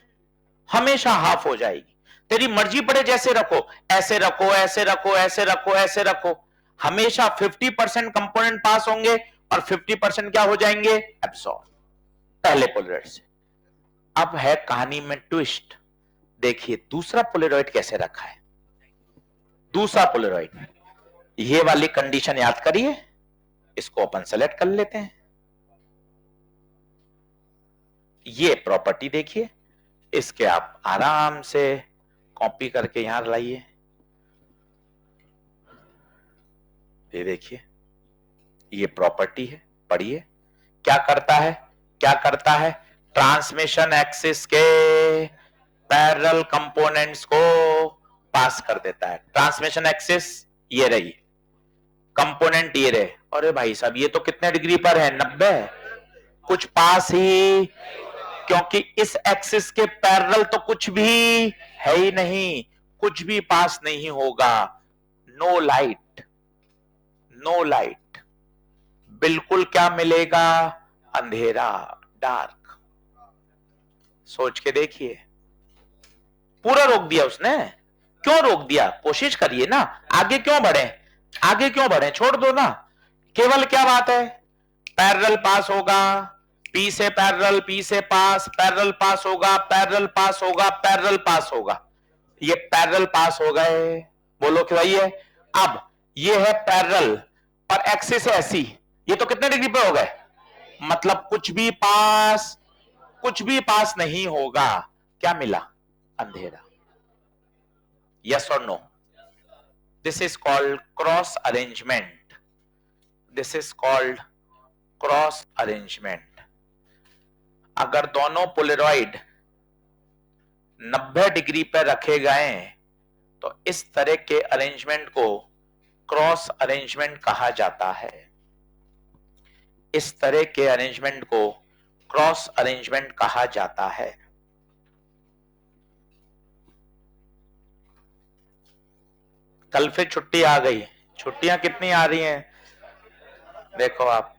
हमेशा हाफ हो जाएगी। तेरी मर्जी पड़े जैसे रखो, ऐसे रखो, ऐसे रखो, ऐसे रखो, ऐसे रखो, हमेशा 50% कंपोनेंट पास होंगे और 50% क्या हो जाएंगे? एब्सॉर्ब, पहले पोलराइड से। अब है कहानी में ट्विस्ट। देखिए दूसरा पोलराइड कैसे रखा है। दूसरा पोलराइड, ये वाली कंडीशन याद करिए, इसको अपन सेलेक्ट कर लेते हैं। ये प्रॉपर्टी देखिए, इसके आप आराम से कॉपी करके यहां लाइए। ये देखिए, ये प्रॉपर्टी है, पढ़िए। क्या करता है? क्या करता है? ट्रांसमिशन एक्सिस के पैरेलल कंपोनेंट्स को पास कर देता है। ट्रांसमिशन एक्सिस ये रही, कंपोनेंट ये रहे। अरे भाई साहब, ये तो कितने डिग्री पर है? 90। कुछ पास ही, क्योंकि इस एक्सिस के पैरेलल तो कुछ भी है ही नहीं, कुछ भी पास नहीं होगा। No light, no light. बिल्कुल क्या मिलेगा? अंधेरा, डार्क। सोच के देखिए, पूरा रोक दिया उसने। क्यों रोक दिया? कोशिश करिए ना, आगे क्यों बढ़े? आगे क्यों बढ़े? छोड़ दो ना। केवल क्या बात है? पैरेलल पास होगा, पी से पैरेलल, पी से पास, पैरेलल पास होगा, पैरेलल पास होगा, पैरेलल पास होगा। ये पैरेलल पास हो गए, बोलो कि भाई है। अब ये है पैरेलल और एक्सिस है ऐसी, ये तो कितने डिग्री पे हो गए? मतलब कुछ भी पास, कुछ भी पास नहीं होगा। क्या मिला? अंधेरा। यस और no? This is called cross arrangement. This is called cross arrangement. अगर दोनों पोलेरॉइड 90 डिग्री पर रखे गए तो इस तरह के अरेंजमेंट को क्रॉस अरेंजमेंट कहा जाता है। इस तरह के अरेंजमेंट को क्रॉस अरेंजमेंट कहा जाता है। कल फिर छुट्टी आ गई। छुट्टियां कितनी आ रही हैं देखो आप।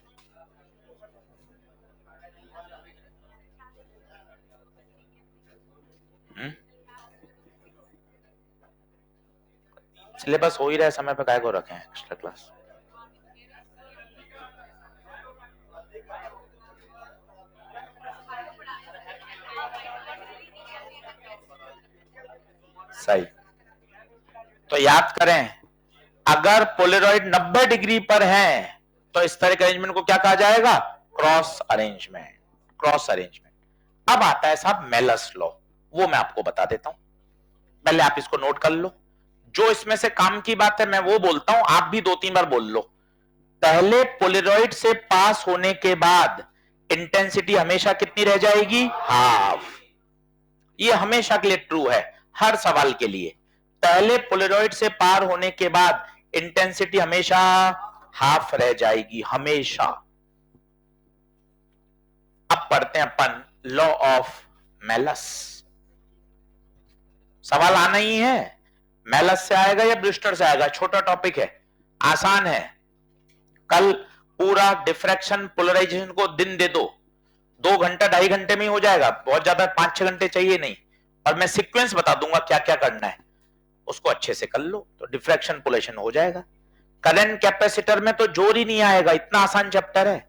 सिलेबस हो ही रहा है, समय पे काय को रखें एक्स्ट्रा क्लास। सही। तो याद करें, अगर पोलेरॉइड 90 डिग्री पर है तो इस तरह के अरेंजमेंट को क्या कहा जाएगा? Cross arrangement. Cross arrangement. अब आता है साहब मेलस लॉ, वो मैं आपको बता देता हूं, पहले आप इसको नोट कर लो। जो इसमें से काम की बात है मैं वो बोलता हूं, आप भी 2-3 बार बोल लो। पहले पोलेरॉइड से पास होने के बाद इंटेंसिटी हमेशा कितनी रह जाएगी? हाफ। ये हमेशा के लिए ट्रू है, हर सवाल के लिए। पहले पोलेरॉइड से पार होने के बाद इंटेंसिटी हमेशा हाफ रह जाएगी, हमेशा। अब पढ़ते हैं अपन लॉ ऑफ मेलस। सवाल आना ही है, मेलस से आएगा या ब्रिस्टर से आएगा? छोटा टॉपिक है, आसान है। कल पूरा डिफ्रैक्शन पोलराइजेशन को दिन दे दो, 2 घंटा 2.5 घंटे में ही हो जाएगा, बहुत ज्यादा 5-6 घंटे चाहिए नहीं। और मैं सीक्वेंस बता दूंगा क्या क्या करना है, उसको अच्छे से कर लो तो डिफ्रैक्शन पोलराइजेशन हो जाएगा। करंट कैपेसिटर में तो जोर ही नहीं आएगा, इतना आसान चैप्टर है,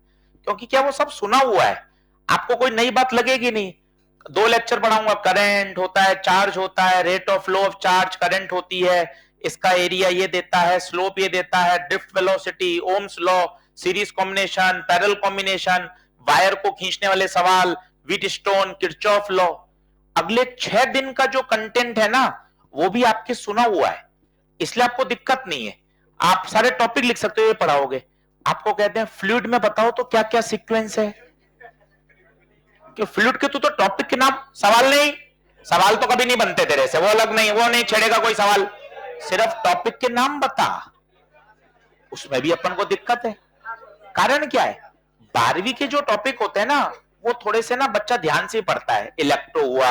क्योंकि क्या वो सब सुना हुआ है, आपको कोई नई बात लगेगी नहीं। 2 लेक्चर पढ़ाऊंगा, करंट होता है, चार्ज होता है, rate of flow of charge current होती है, इसका एरिया ये देता है, स्लोप ये देता है, drift velocity, Ohm's law, series combination, parallel combination, wire को खींचने वाले सवाल, व्हीटस्टोन, किरचॉफ लॉ। अगले 6 दिन का जो कंटेंट है ना, वो भी आपके सुना हुआ है, इसलिए आपको दिक्कत नहीं है, आप सारे टॉपिक लिख सकते हो, ये पढ़ाओगे। आपको कहते हैं फ्लूइड में बताओ तो क्या क्या सीक्वेंस है, कि फ्लूइड के तो टॉपिक के नाम, सवाल नहीं, सवाल तो कभी नहीं बनते तेरे से, वो अलग नहीं, वो नहीं छेड़ेगा कोई सवाल, सिर्फ टॉपिक के नाम बता, उसमें भी अपन को दिक्कत है। कारण क्या है, 12वीं के जो टॉपिक होते हैं ना, वो थोड़े से ना बच्चा ध्यान से पढ़ता है। इलेक्ट्रो हुआ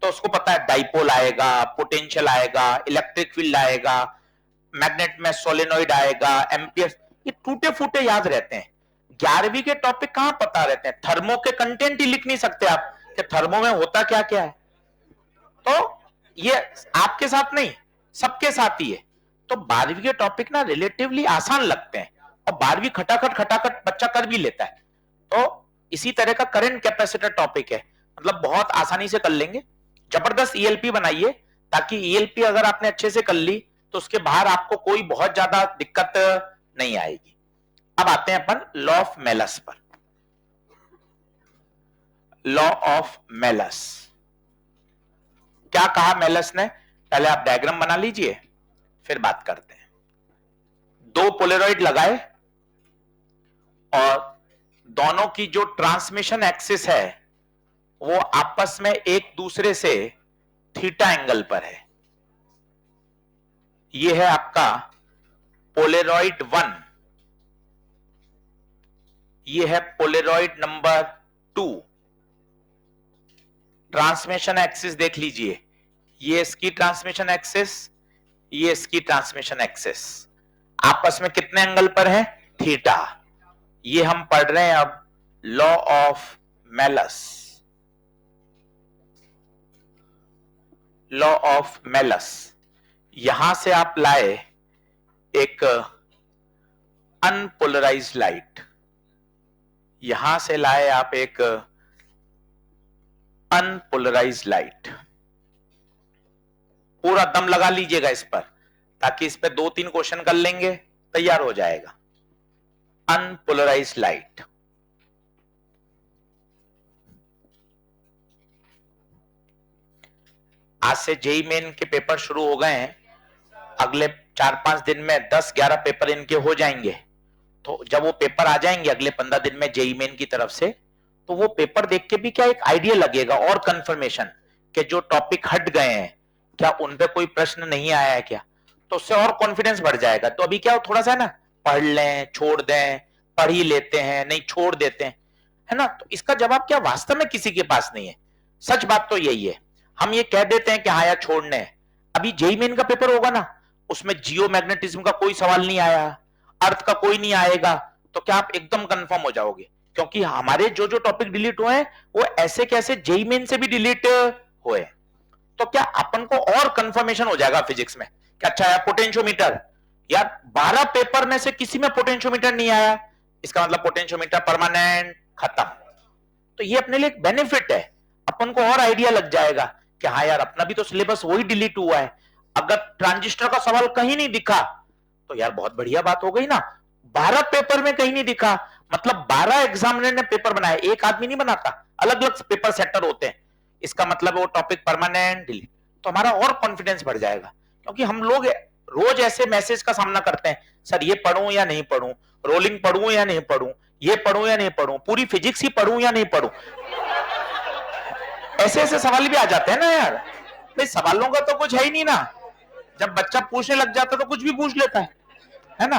तो उसको पता है डाइपोल आएगा, पोटेंशियल आएगा, इलेक्ट्रिक फील्ड आएगा, मैग्नेट में सोलेनोइड आएगा, एम्पियर, ये टूटे फूटे याद रहते हैं। 11वीं के टॉपिक कहां पता रहते हैं, थर्मो के कंटेंट ही लिख नहीं सकते आप कि थर्मो में होता क्या क्या है। तो ये आपके साथ नहीं, सबके साथ ही है। तो 12वीं के टॉपिक ना रिलेटिवली आसान लगते हैं, और 12वीं खटाखट खटाखट बच्चा कर भी लेता है। तो इसी तरह का करंट कैपेसिटर टॉपिक है, मतलब बहुत आसानी से कर लेंगे। जबरदस्त ईएलपी बनाइए, ताकि ईएलपी अगर आपने अच्छे से कर ली तो उसके बाहर आपको कोई बहुत ज्यादा दिक्कत नहीं आएगी। अब आते हैं अपन लॉ ऑफ मेलस पर। लॉ ऑफ मेलस, क्या कहा मेलस ने, पहले आप डायग्राम बना लीजिए, फिर बात करते हैं। 2 पोलराइड लगाए और दोनों की जो ट्रांसमिशन एक्सिस है वो आपस में एक दूसरे से थीटा एंगल पर है। ये है आपका पोलराइड 1, ये है पोलराइड नंबर 2। ट्रांसमिशन एक्सिस देख लीजिए, ये इसकी ट्रांसमिशन एक्सिस, ये इसकी ट्रांसमिशन एक्सिस, आपस में कितने एंगल पर है, थीटा। ये हम पढ़ रहे हैं अब law of Malus. Law of Malus, यहां से आप लाए एक अनपोलराइज्ड लाइट, यहां से लाए आप एक अनपोलराइज्ड लाइट, पूरा दम लगा लीजिएगा इस पर, ताकि इस पे 2-3 क्वेश्चन कर लेंगे, तैयार हो जाएगा। अनपोलराइज्ड लाइट, आज से जेई मेन के पेपर शुरू हो गए हैं, अगले 4-5 दिन में 10-11 पेपर इनके हो जाएंगे। तो जब वो पेपर आ जाएंगे अगले 15 दिन में जेई मेन की तरफ से, तो वो पेपर देख के भी क्या एक आइडिया लगेगा और कंफर्मेशन कि जो टॉपिक हट गए हैं क्या उन पे कोई प्रश्न नहीं आया है क्या, तो उससे और कॉन्फिडेंस बढ़ जाएगा। तो अभी क्या थोड़ा सा ना पढ़ लें, छोड़ दें, पढ़ ही लेते हैं, नहीं छोड़ देते हैं, है ना। तो इसका जवाब क्या वास्तव में किसी के पास नहीं है, सच बात तो यही है। हम ये कह देते हैं कि हाँ यार छोड़ने हैं। अभी जेई मेन का पेपर होगा ना, उसमें जियो मैग्नेटिज्म का कोई सवाल नहीं आया, अर्थ का कोई नहीं आएगा, तो क्या आप एकदम कंफर्म हो जाओगे, क्योंकि हमारे जो जो टॉपिक डिलीट हुए हैं वो ऐसे कैसे जेई मेन से भी डिलीट हुए। तो क्या अपन को और कंफर्मेशन हो जाएगा फिजिक्स में कि अच्छा यार पोटेंशियोमीटर, यार 12 पेपर में से किसी में पोटेंशियोमीटर नहीं आया, इसका मतलब पोटेंशियोमीटर परमानेंट खत्म। तो ये अपने लिए एक बेनिफिट है, अपन को और आइडिया लग जाएगा कि हाँ यार अपना भी तो सिलेबस वही डिलीट हुआ है। अगर ट्रांजिस्टर का सवाल कहीं नहीं दिखा तो यार बहुत बढ़िया बात हो गई ना, 12 पेपर में कहीं नहीं दिखा, मतलब 12 एग्जामिनर ने पेपर बनाया, एक आदमी नहीं बनाता, अलग अलग पेपर सेटर होते हैं, इसका मतलब वो टॉपिक परमानेंट डिलीट। तो हमारा और कॉन्फिडेंस बढ़ जाएगा, क्योंकि हम लोग रोज ऐसे मैसेज का सामना करते हैं, सर ये पढ़ूं या नहीं पढ़ूं, रोलिंग पढ़ूं या नहीं पढ़ूं, ये पढ़ूं या नहीं पढ़ूं, पूरी फिजिक्स ही पढ़ूं या नहीं पढ़ूं, ऐसे ऐसे सवाल भी आ जाते हैं ना यार। भाई सवालों का तो कुछ है ही नहीं ना, जब बच्चा पूछने लग जाता है तो कुछ भी पूछ लेता है ना।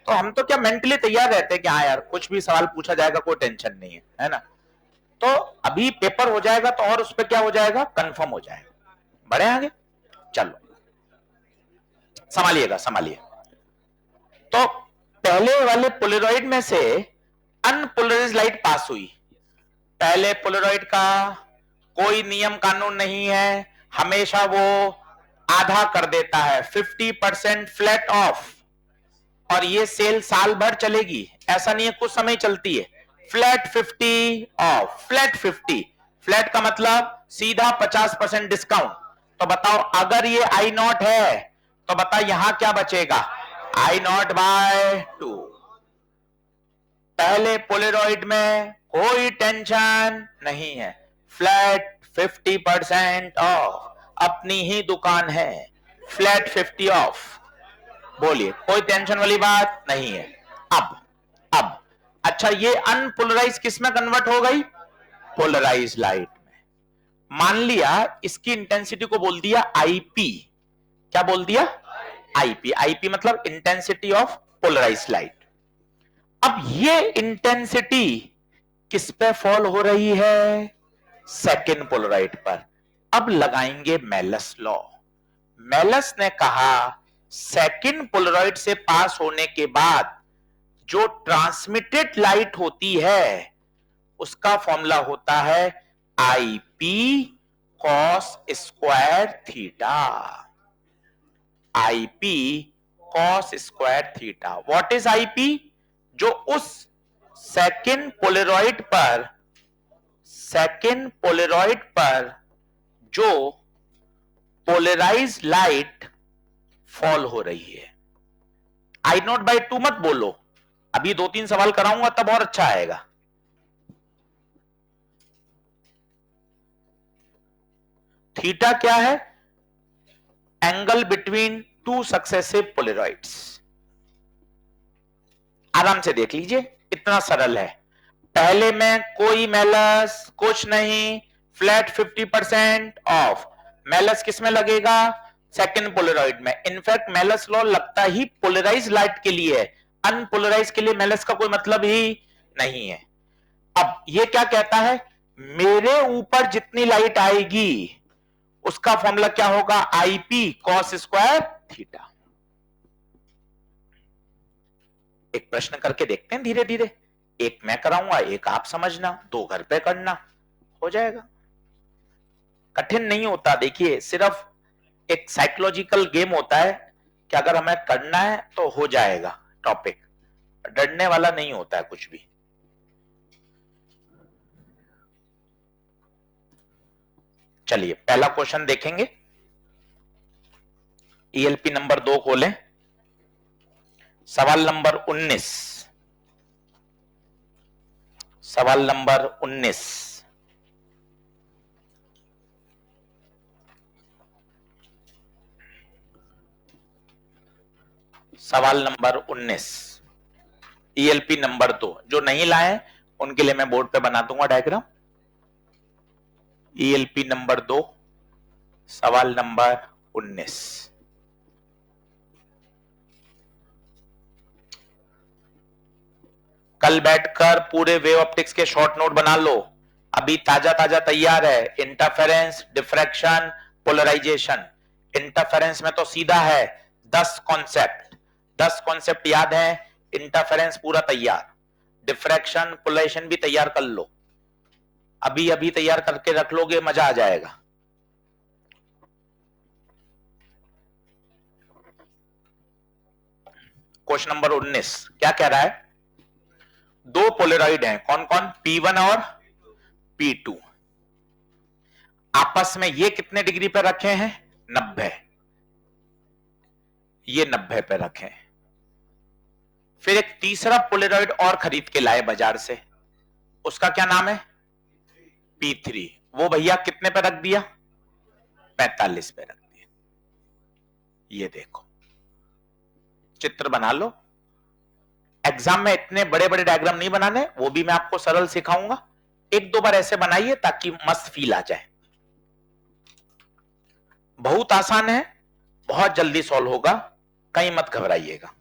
तो हम तो क्या मेंटली तैयार रहते हैं कि हाँ यार कुछ भी सवाल पूछा जाएगा, कोई टेंशन नहीं है ना। तो अभी पेपर हो जाएगा तो और उस पर क्या हो जाएगा, कंफर्म हो जाएगा। बढ़े आगे, चलो संभालिएगा संभालिए। तो पहले वाले पोलराइड में से अनपोलराइज्ड लाइट पास हुई। पहले पोलराइड का कोई नियम कानून नहीं है, हमेशा वो आधा कर देता है, 50% फ्लैट ऑफ, और ये सेल साल भर चलेगी, ऐसा नहीं है कुछ समय चलती है। फ्लैट 50 ऑफ, फ्लैट 50, फ्लैट का मतलब सीधा 50% डिस्काउंट। तो बताओ अगर ये आई नॉट है तो बताओ यहां क्या बचेगा, आई नॉट बाय 2। पहले पोलराइड में कोई टेंशन नहीं है, फ्लैट 50% ऑफ, अपनी ही दुकान है, फ्लैट 50 ऑफ। बोलिए, कोई टेंशन वाली बात नहीं है। अब अच्छा, ये अनपोलराइज किस में कन्वर्ट हो गई, पोलराइज लाइट में। मान लिया इसकी इंटेंसिटी को बोल दिया आईपी। क्या बोल दिया, आईपी। आईपी मतलब इंटेंसिटी ऑफ पोलराइज लाइट। अब ये इंटेंसिटी किस पे फॉल हो रही है, सेकेंड पोलराइड पर। अब लगाएंगे मेलस लॉ। मेलस ने कहा सेकेंड पोलराइड से पास होने के बाद जो ट्रांसमिटेड लाइट होती है उसका फॉर्मूला होता है IP cos square theta. IP cos square theta. What is IP, जो उस सेकेंड पोलराइड पर जो पोलराइज लाइट फॉल हो रही है। आई नॉट बाई 2 मत बोलो, अभी 2-3 सवाल कराऊंगा तब और अच्छा आएगा। थीटा क्या है, एंगल बिटवीन टू सक्सेसिव पोलराइड्स। आराम से देख लीजिए, इतना सरल है। पहले में कोई मेलस कुछ नहीं, फ्लैट 50% ऑफ। मेलस किस में लगेगा, सेकेंड पोलराइड में। इनफैक्ट मेलस लॉ लगता ही पोलराइज लाइट के लिए है, अनपोलराइज के लिए मेलस का कोई मतलब ही नहीं है। अब ये क्या कहता है, मेरे ऊपर जितनी लाइट आएगी उसका फॉर्मूला क्या होगा, आईपी कॉस स्क्वायर थीटा। एक प्रश्न करके देखते हैं धीरे धीरे, एक मैं कराऊंगा, एक आप समझना, 2 घर पे करना, हो जाएगा। कठिन नहीं होता, देखिए सिर्फ एक साइकोलॉजिकल गेम होता है कि अगर हमें करना है तो हो जाएगा टॉपिक, डरने वाला नहीं होता है कुछ भी। चलिए पहला क्वेश्चन देखेंगे। ईएलपी नंबर 2 खोलें, सवाल नंबर 19। सवाल नंबर 19, सवाल नंबर 19, ईएलपी नंबर 2। जो नहीं लाए उनके लिए मैं बोर्ड पे बना दूंगा डायग्राम। ईएलपी नंबर 2, सवाल नंबर 19। कल बैठकर पूरे वेव ऑप्टिक्स के शॉर्ट नोट बना लो, अभी ताजा ताजा तैयार है। Interference, diffraction, polarisation. इंटरफेरेंस में तो सीधा है 10 कॉन्सेप्ट, 10 कॉन्सेप्ट याद है। इंटरफेरेंस पूरा तैयार, डिफ्रैक्शन पोलराइजेशन भी तैयार कर लो, अभी अभी तैयार करके रख लोगे, मजा आ जाएगा। क्वेश्चन नंबर 19 क्या कह रहा है, 2 पोलराइड हैं, कौन कौन, P1 और P2। आपस में ये कितने डिग्री पर रखे हैं, 90। ये 90 पे रखे। फिर एक तीसरा पोलराइड और खरीद के लाए बाजार से, उसका क्या नाम है, P3। वो भैया कितने पे रख दिया, 45 पे रख दिया। ये देखो, चित्र बना लो। एग्जाम में इतने बड़े बड़े डायग्राम नहीं बनाने, वो भी मैं आपको सरल सिखाऊंगा। 1-2 बार ऐसे बनाइए ताकि मस्त फील आ जाए। बहुत आसान है, बहुत जल्दी सॉल्व होगा, कहीं मत घबराइएगा।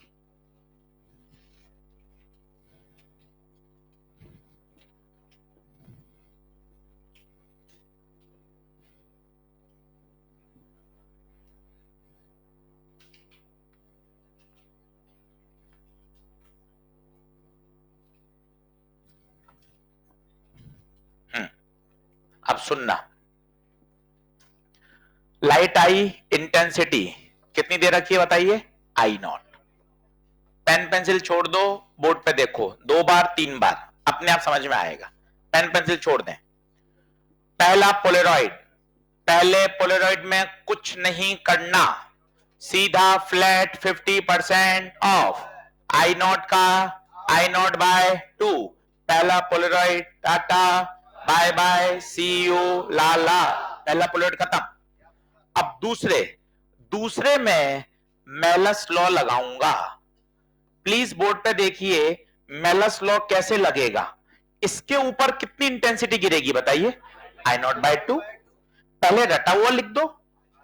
सुनना, लाइट आई इंटेंसिटी कितनी दे रखी है बताइए, आई नॉट। पेन पेंसिल छोड़ दो, बोर्ड पे देखो, 2 बार 3 बार अपने आप समझ में आएगा। पेन पेंसिल छोड़ दें। पहला पोलेरॉइड, पहले पोलेरॉइड में कुछ नहीं करना, सीधा फ्लैट 50% ऑफ, आई नॉट का आई नॉट बाय 2। पहला polaroid, ta-ta bye bye, see you लाला, पहला पोलेरॉइड खत्म। अब दूसरे में मेलस लॉ लगाऊंगा। प्लीज बोर्ड पे देखिए मेलस लॉ कैसे लगेगा। इसके ऊपर कितनी इंटेंसिटी गिरेगी बताइए, आई नॉट बाय 2। पहले रटा हुआ लिख दो,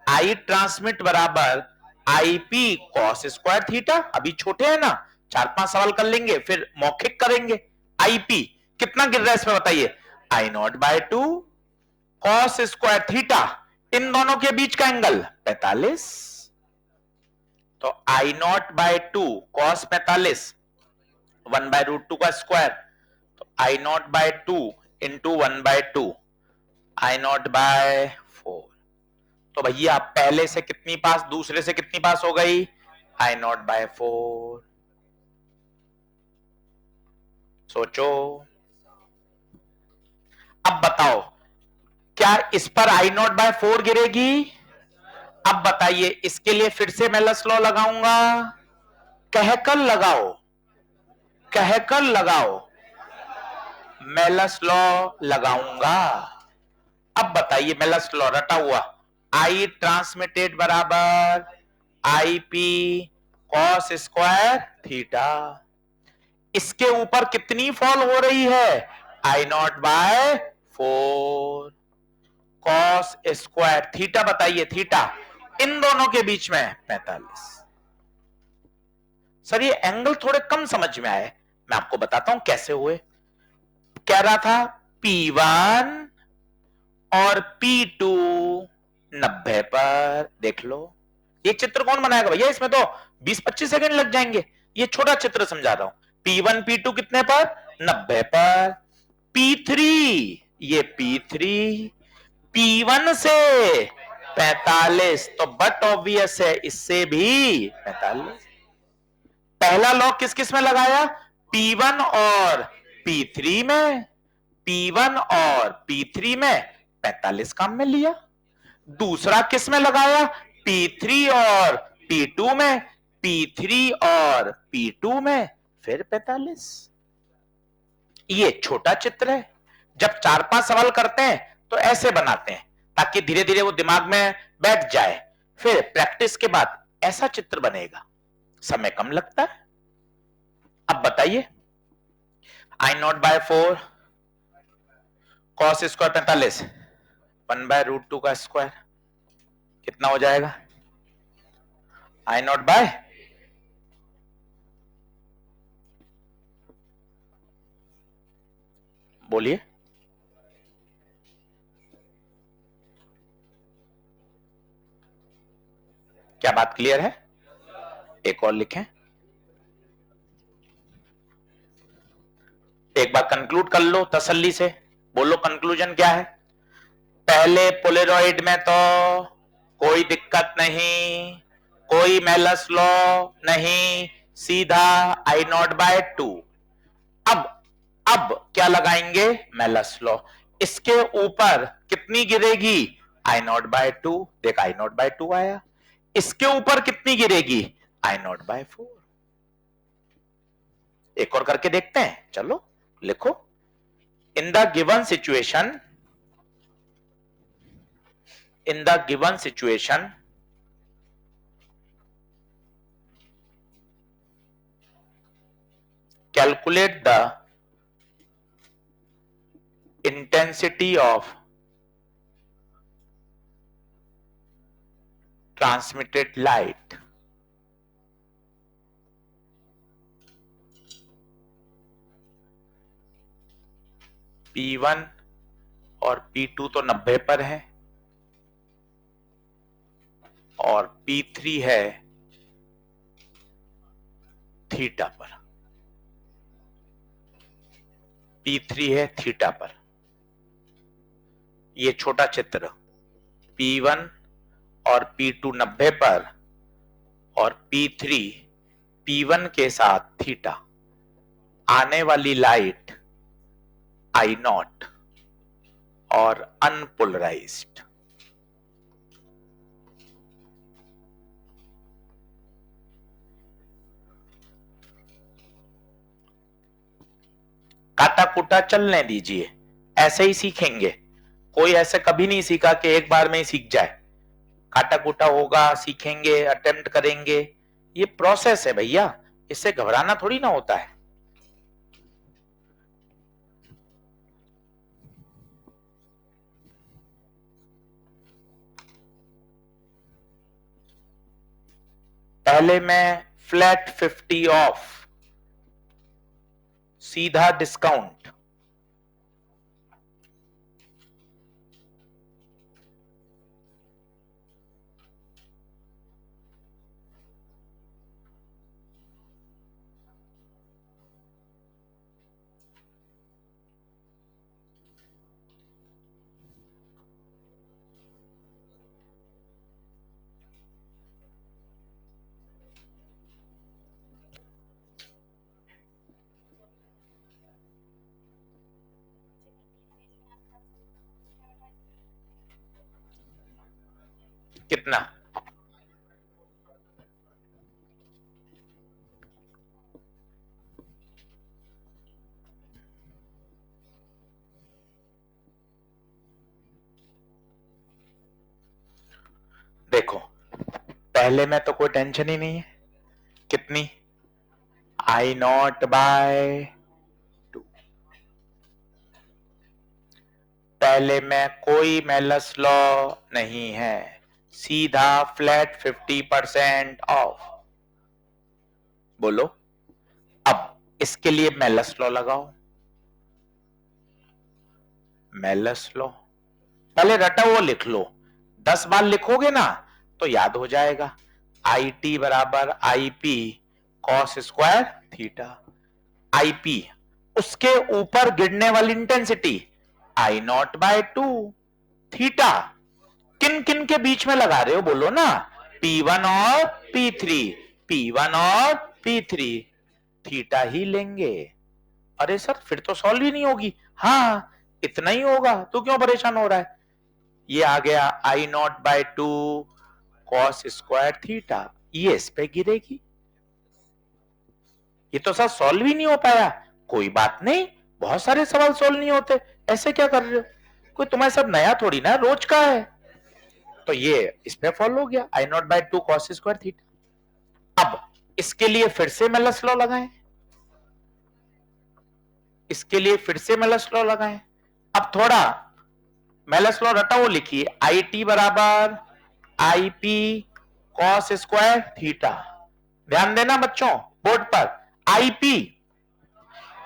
आई ट्रांसमिट बराबर I P cos square theta. अभी छोटे हैं ना, 4-5 सवाल कर लेंगे फिर मौखिक करेंगे। आई पी कितना गिर रहा है इसमें बताइए, I naught by 2 cos square theta, इन दोनों के बीच का एंगल 45। तो आई नॉट बाय 2 कॉस 45 1/√2 का स्क्वायर, तो I naught by 2 into 1/2, I naught by 4। तो भैया पहले से कितनी पास, दूसरे से कितनी पास हो गई, आई नॉट बाय 4। सोचो। अब बताओ क्या इस पर आई नॉट बाय 4 गिरेगी। अब बताइए इसके लिए फिर से मेलस लॉ लगाऊंगा, कहकर लगाओ, कहकर लगाओ, मेलस लॉ लगाऊंगा। अब बताइए मेलस लॉ रटा हुआ, आई ट्रांसमिटेड बराबर I P cos square theta, इसके ऊपर कितनी फॉल हो रही है, I naught by 4 cos square theta. बताइए थीटा इन दोनों के बीच में 45। सर ये एंगल थोड़े कम समझ में आए, मैं आपको बताता हूं कैसे हुए। कह रहा था P1 और P2 90 पर, देख लो ये चित्र कौन बनाएगा भैया, इसमें तो 20-25 सेकंड लग जाएंगे। ये छोटा चित्र समझा रहा हूं। P1 P2 कितने पर, 90 पर। P3, ये P3 P1 से 45, तो बट ऑब्वियस है इससे भी 45। पहला लॉ किस किस में लगाया, P1 और P3 में, P1 और P3 में 45 काम में लिया। दूसरा किस में लगाया, P3 और P2 में, P3 और P2 में फिर 45। ये छोटा चित्र है, जब 4-5 सवाल करते हैं तो ऐसे बनाते हैं ताकि धीरे धीरे वो दिमाग में बैठ जाए। फिर प्रैक्टिस के बाद ऐसा चित्र बनेगा, समय कम लगता है। अब बताइए I naught by 4 cos square 45 1/√2 का स्क्वायर कितना हो जाएगा, आई नॉट बाय, बोलिए, क्या बात क्लियर है। एक और लिखें, एक बार कंक्लूड कर लो तसल्ली से, बोलो कंक्लूजन क्या है। पहले पोलेरॉइड में तो कोई दिक्कत नहीं, कोई मेलस लॉ नहीं, सीधा आई नॉट बाय 2। अब क्या लगाएंगे, मेलस लॉ। इसके ऊपर कितनी गिरेगी, आई नॉट बाय 2, देख आई नॉट बाय 2 आया। इसके ऊपर कितनी गिरेगी, आई नॉट बाय 4। एक और करके देखते हैं, चलो लिखो, in the given situation, in the given situation calculate the intensity of transmitted light P1 और P2 तो 90 पर है और P3 है थीटा पर, P3 है थीटा पर। ये छोटा चित्र P1 और P2 90 पर और P3 P1 के साथ थीटा, आने वाली लाइट I0 और अनपोलराइज्ड। काटा कुटा चलने दीजिए, ऐसे ही सीखेंगे। कोई ऐसे कभी नहीं सीखा कि एक बार में ही सीख जाए। काटा कुटा होगा, सीखेंगे, अटेम्प्ट करेंगे, ये प्रोसेस है भैया, इससे घबराना थोड़ी ना होता है। पहले मैं फ्लैट 50 ऑफ, सीधा डिस्काउंट, कितना? देखो पहले में तो कोई टेंशन ही नहीं है। कितनी? I0 by 2। पहले में कोई मेलस लॉ नहीं है, सीधा फ्लैट 50% ऑफ। बोलो अब इसके लिए मेलस लॉ लगाओ। मेलस लॉ पहले रटा वो लिख लो, 10 बार लिखोगे ना तो याद हो जाएगा। आई टी बराबर I P cos square theta. I P उसके ऊपर गिरने वाली इंटेंसिटी I0 बाय 2 थीटा। किन किन के बीच में लगा रहे हो बोलो ना? P1 और P3, P1 और P3, थीटा ही लेंगे। अरे सर फिर तो सॉल्व ही नहीं होगी। हाँ इतना ही होगा, तो क्यों परेशान हो रहा है? ये आ गया I0 by 2 cos square theta, ये इस पे गिरेगी। ये तो सर सॉल्व ही नहीं हो पाया। कोई बात नहीं, बहुत सारे सवाल सॉल्व नहीं होते, ऐसे क्या कर रहे हो? कोई तुम्हारे सब नया थोड़ी ना, रोज का है। तो ये इस पे फॉलो हो गया, I0 by 2 cos square theta. अब इसके लिए फिर से मेलस लॉ लगाएं, इसके लिए फिर से मेलस लॉ लगाएं। अब थोड़ा मेलस लॉ रटा वो लिखिए, आई टी बराबर I P cos square theta. ध्यान देना बच्चों बोर्ड पर, आई पी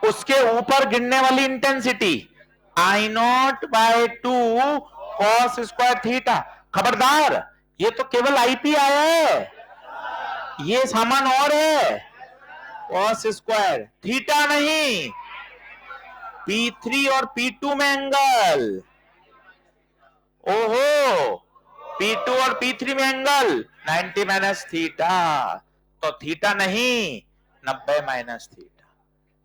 उसके ऊपर गिरने वाली intensity I0 by 2 cos square theta. खबरदार ये तो केवल आईपी आया है, ये सामान और है, कॉस स्क्वायर थीटा नहीं। P3 और P2 में एंगल, ओहो P2 और P3 में एंगल 90 माइनस थीटा, तो थीटा नहीं 90 माइनस थीटा।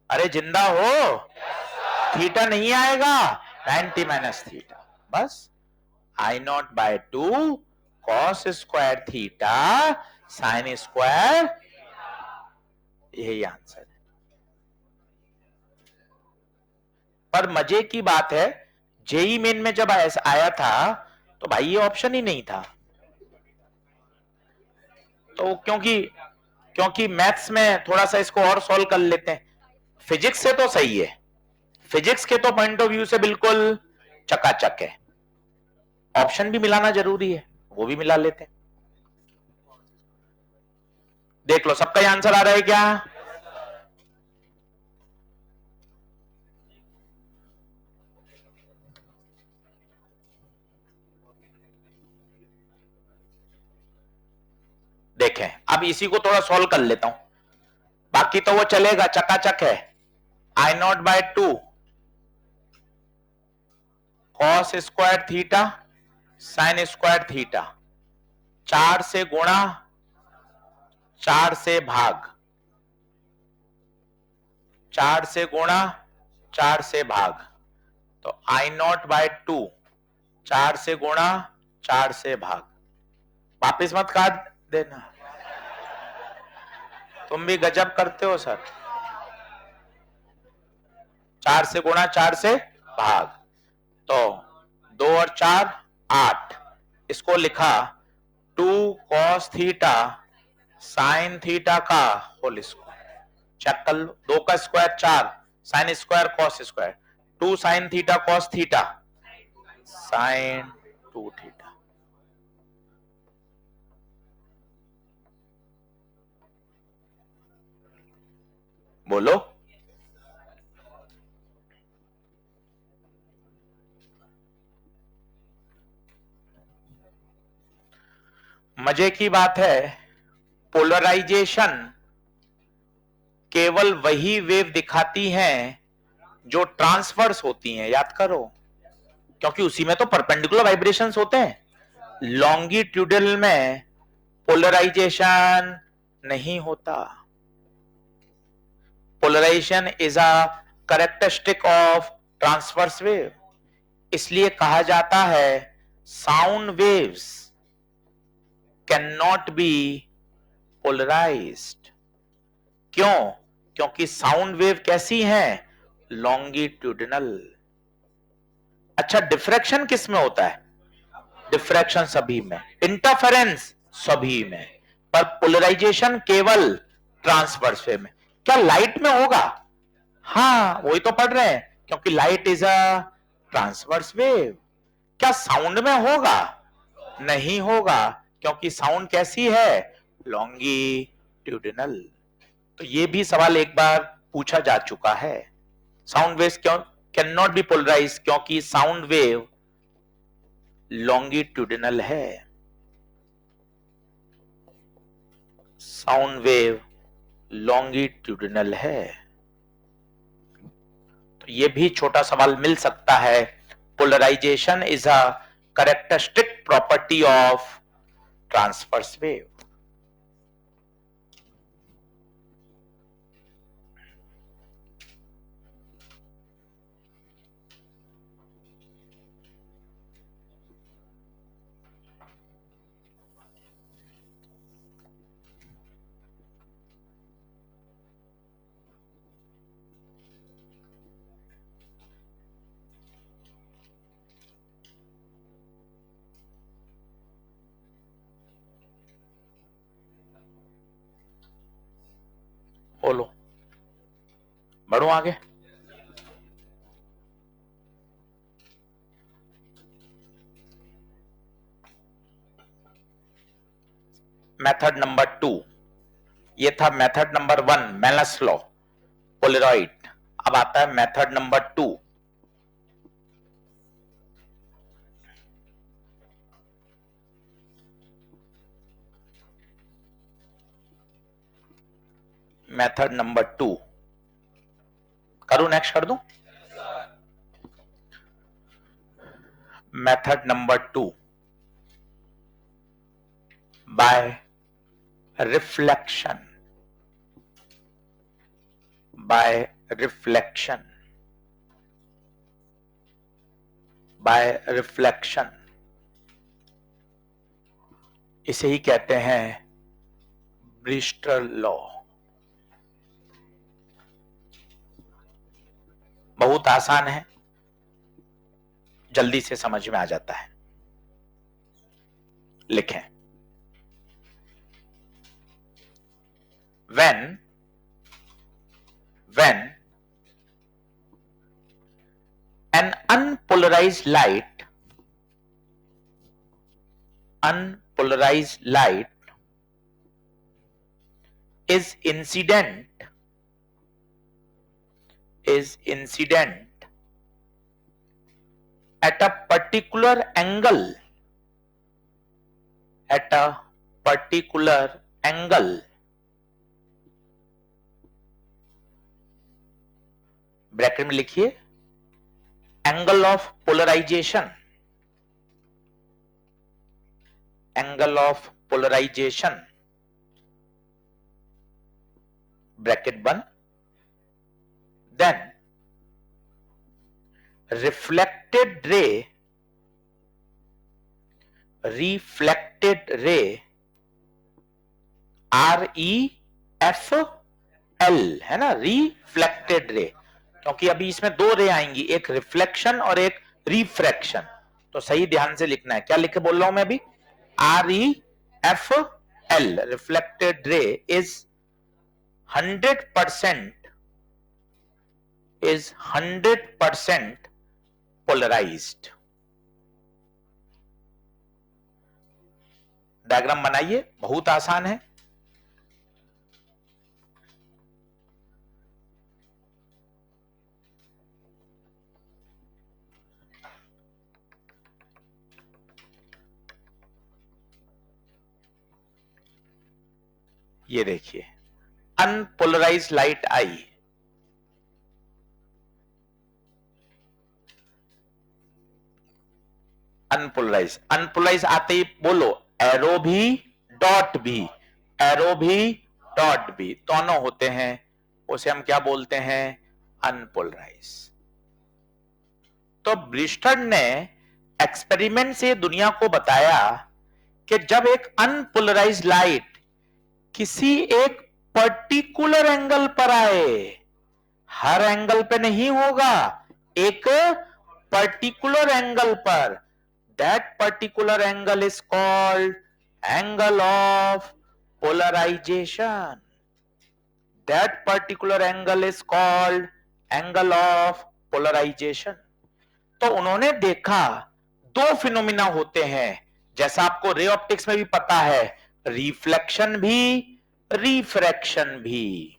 अरे जिंदा हो? थीटा नहीं आएगा, 90 माइनस थीटा। बस I0 by 2 cos square theta sine square, यही आंसर है। पर मजे की बात है, जेई मेन में जब ऐसा आया था तो भाई ये ऑप्शन ही नहीं था। तो क्योंकि मैथ्स में थोड़ा सा इसको और सॉल्व कर लेते हैं। फिजिक्स से तो सही है, फिजिक्स के तो पॉइंट ऑफ व्यू से बिल्कुल चकाचक है। ऑप्शन भी मिलाना जरूरी है, वो भी मिला लेते हैं। देख लो सबका आंसर आ रहा है क्या? देखें अब इसी को थोड़ा सॉल्व कर लेता हूं, बाकी तो वो चलेगा, चकाचक है। I0 by 2 cos square theta sine square theta, 4 से गुणा 4 से भाग, 4 से गुणा 4 से भाग, तो आई नॉट बाय 2, 4 से गुणा 4 से भाग। वापिस मत काट देना, तुम भी गजब करते हो सर। 4 से गुणा 4 से भाग, तो 2 और 4 8, इसको लिखा 2 cos थीटा साइन थीटा का होल स्क्वायर। चेक कर लो, 2 का square 4, sine square cos square, 2 sine theta cos theta sine 2 theta. बोलो, मजे की बात है, पोलराइजेशन केवल वही वेव दिखाती हैं जो ट्रांसवर्स होती हैं, याद करो, क्योंकि उसी में तो परपेंडिकुलर वाइब्रेशंस होते हैं। लॉन्गिट्यूडल में पोलराइजेशन नहीं होता। Polarization is a characteristic of transverse wave, इसलिए कहा जाता है sound waves can not be polarized. क्यों? क्योंकि साउंड वेव कैसी है? लॉन्गिट्यूडिनल। अच्छा, डिफ्रैक्शन किस में होता है? डिफ्रैक्शन सभी में, इंटरफेरेंस सभी में, पर पोलराइजेशन केवल ट्रांसवर्स वेव में। क्या लाइट में होगा? हाँ, वही तो पढ़ रहे हैं, क्योंकि light is a transverse wave. क्या साउंड में होगा? नहीं होगा, क्योंकि साउंड कैसी है? लॉन्गिट्यूडिनल। तो ये भी सवाल एक बार पूछा जा चुका है। साउंड वेव क्यों कैन नॉट बी पोलराइज? क्योंकि साउंड वेव लॉन्गिट्यूडिनल है। साउंड वेव लॉन्गिट्यूडिनल है। तो ये भी छोटा सवाल मिल सकता है। Polarization is a characteristic property of transverse wave. बोलो, बढ़ो आगे। मेथड नंबर 2, ये था method number 1, Malus law, polaroid. अब आता है मेथड नंबर 2। मेथड नंबर 2 करूं, नेक्स्ट कर दूं? Method number 2, bye reflection, bye reflection, bye reflection, इसे ही कहते हैं ब्रिस्टल लॉ। बहुत आसान है, जल्दी से समझ में आ जाता है। लिखें, when an unpolarized light is incident at a particular angle, bracket में लिखिए, angle of polarization, angle of polarization bracket बंद, then reflected ray, reflected ray, REFL है ना, रिफ्लेक्टेड रे, क्योंकि अभी इसमें दो रे आएंगी, एक रिफ्लेक्शन और एक रिफ्रैक्शन, तो सही ध्यान से लिखना है। क्या लिखे बोल रहा हूं मैं अभी? REFL, reflected ray is 100% polarized. Diagram बनाइए, बहुत आसान है। ये देखिए, अनपोलराइज्ड लाइट आई, अनपोलराइज, अनपोलराइज आते ही बोलो एरो भी डॉट भी, एरो भी डॉट भी दोनों होते हैं, उसे हम क्या बोलते हैं? अनपोलराइज। तो ब्रिस्टर ने एक्सपेरिमेंट से दुनिया को बताया कि जब एक अनपोलराइज लाइट किसी एक पर्टिकुलर एंगल पर आए, हर एंगल पे नहीं होगा, एक पर्टिकुलर एंगल पर, that particular angle is called angle of polarization, that particular angle is called angle of polarization। तो उन्होंने देखा दो फिनोमिना होते हैं, जैसा आपको रे ऑप्टिक्स में भी पता है, रिफ्लेक्शन भी रिफ्रैक्शन भी,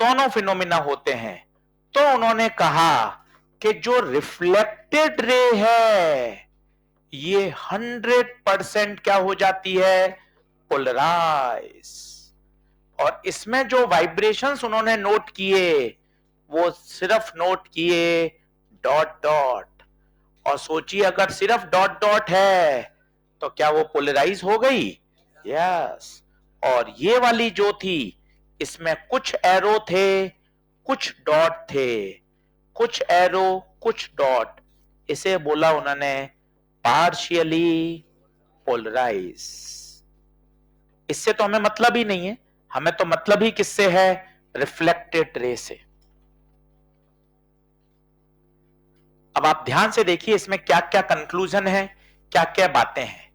दोनों फिनोमिना होते हैं। तो उन्होंने कहा कि जो रिफ्लेक्टेड रे है ये 100% क्या हो जाती है? पोलराइज। और इसमें जो वाइब्रेशंस उन्होंने नोट किए वो सिर्फ नोट किए डॉट डॉट, और सोचिए अगर सिर्फ डॉट डॉट है तो क्या वो पोलराइज हो गई? यस। और ये वाली जो थी इसमें कुछ एरो थे, कुछ डॉट थे, कुछ एरो कुछ डॉट, इसे बोला उन्होंने पार्शियली पोलराइज। इससे तो हमें मतलब ही नहीं है, हमें तो मतलब ही किससे है? रिफ्लेक्टेड रे से। अब आप ध्यान से देखिए इसमें क्या क्या कंक्लूजन है, क्या क्या बातें हैं,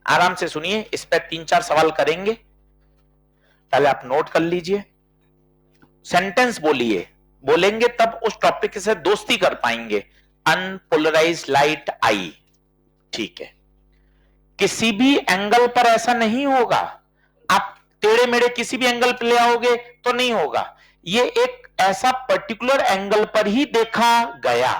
आराम से सुनिए, इस पर 3-4 सवाल करेंगे, पहले आप नोट कर लीजिए, सेंटेंस बोलिए, बोलेंगे तब उस टॉपिक से दोस्ती कर पाएंगे। अनपोलराइज्ड लाइट आई, ठीक है, किसी भी एंगल पर ऐसा नहीं होगा, आप टेढ़े मेढ़े किसी भी एंगल पर ले आओगे तो नहीं होगा, ये एक ऐसा पर्टिकुलर एंगल पर ही देखा गया।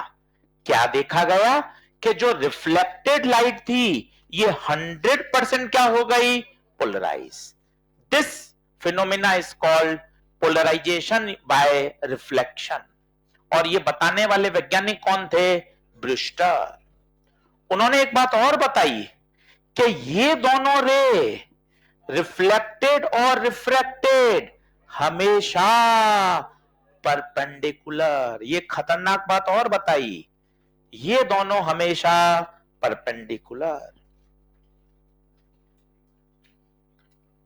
क्या देखा गया? कि जो रिफ्लेक्टेड लाइट थी ये 100% क्या हो गई? Polarize. This phenomena is called polarization by reflection. और ये बताने वाले वैज्ञानिक कौन थे? ब्रिस्टर। उन्होंने एक बात और बताई कि ये दोनों रे, रिफ्लेक्टेड और रिफ्रैक्टेड, हमेशा परपेंडिकुलर। ये खतरनाक बात और बताई, ये दोनों हमेशा परपेंडिकुलर।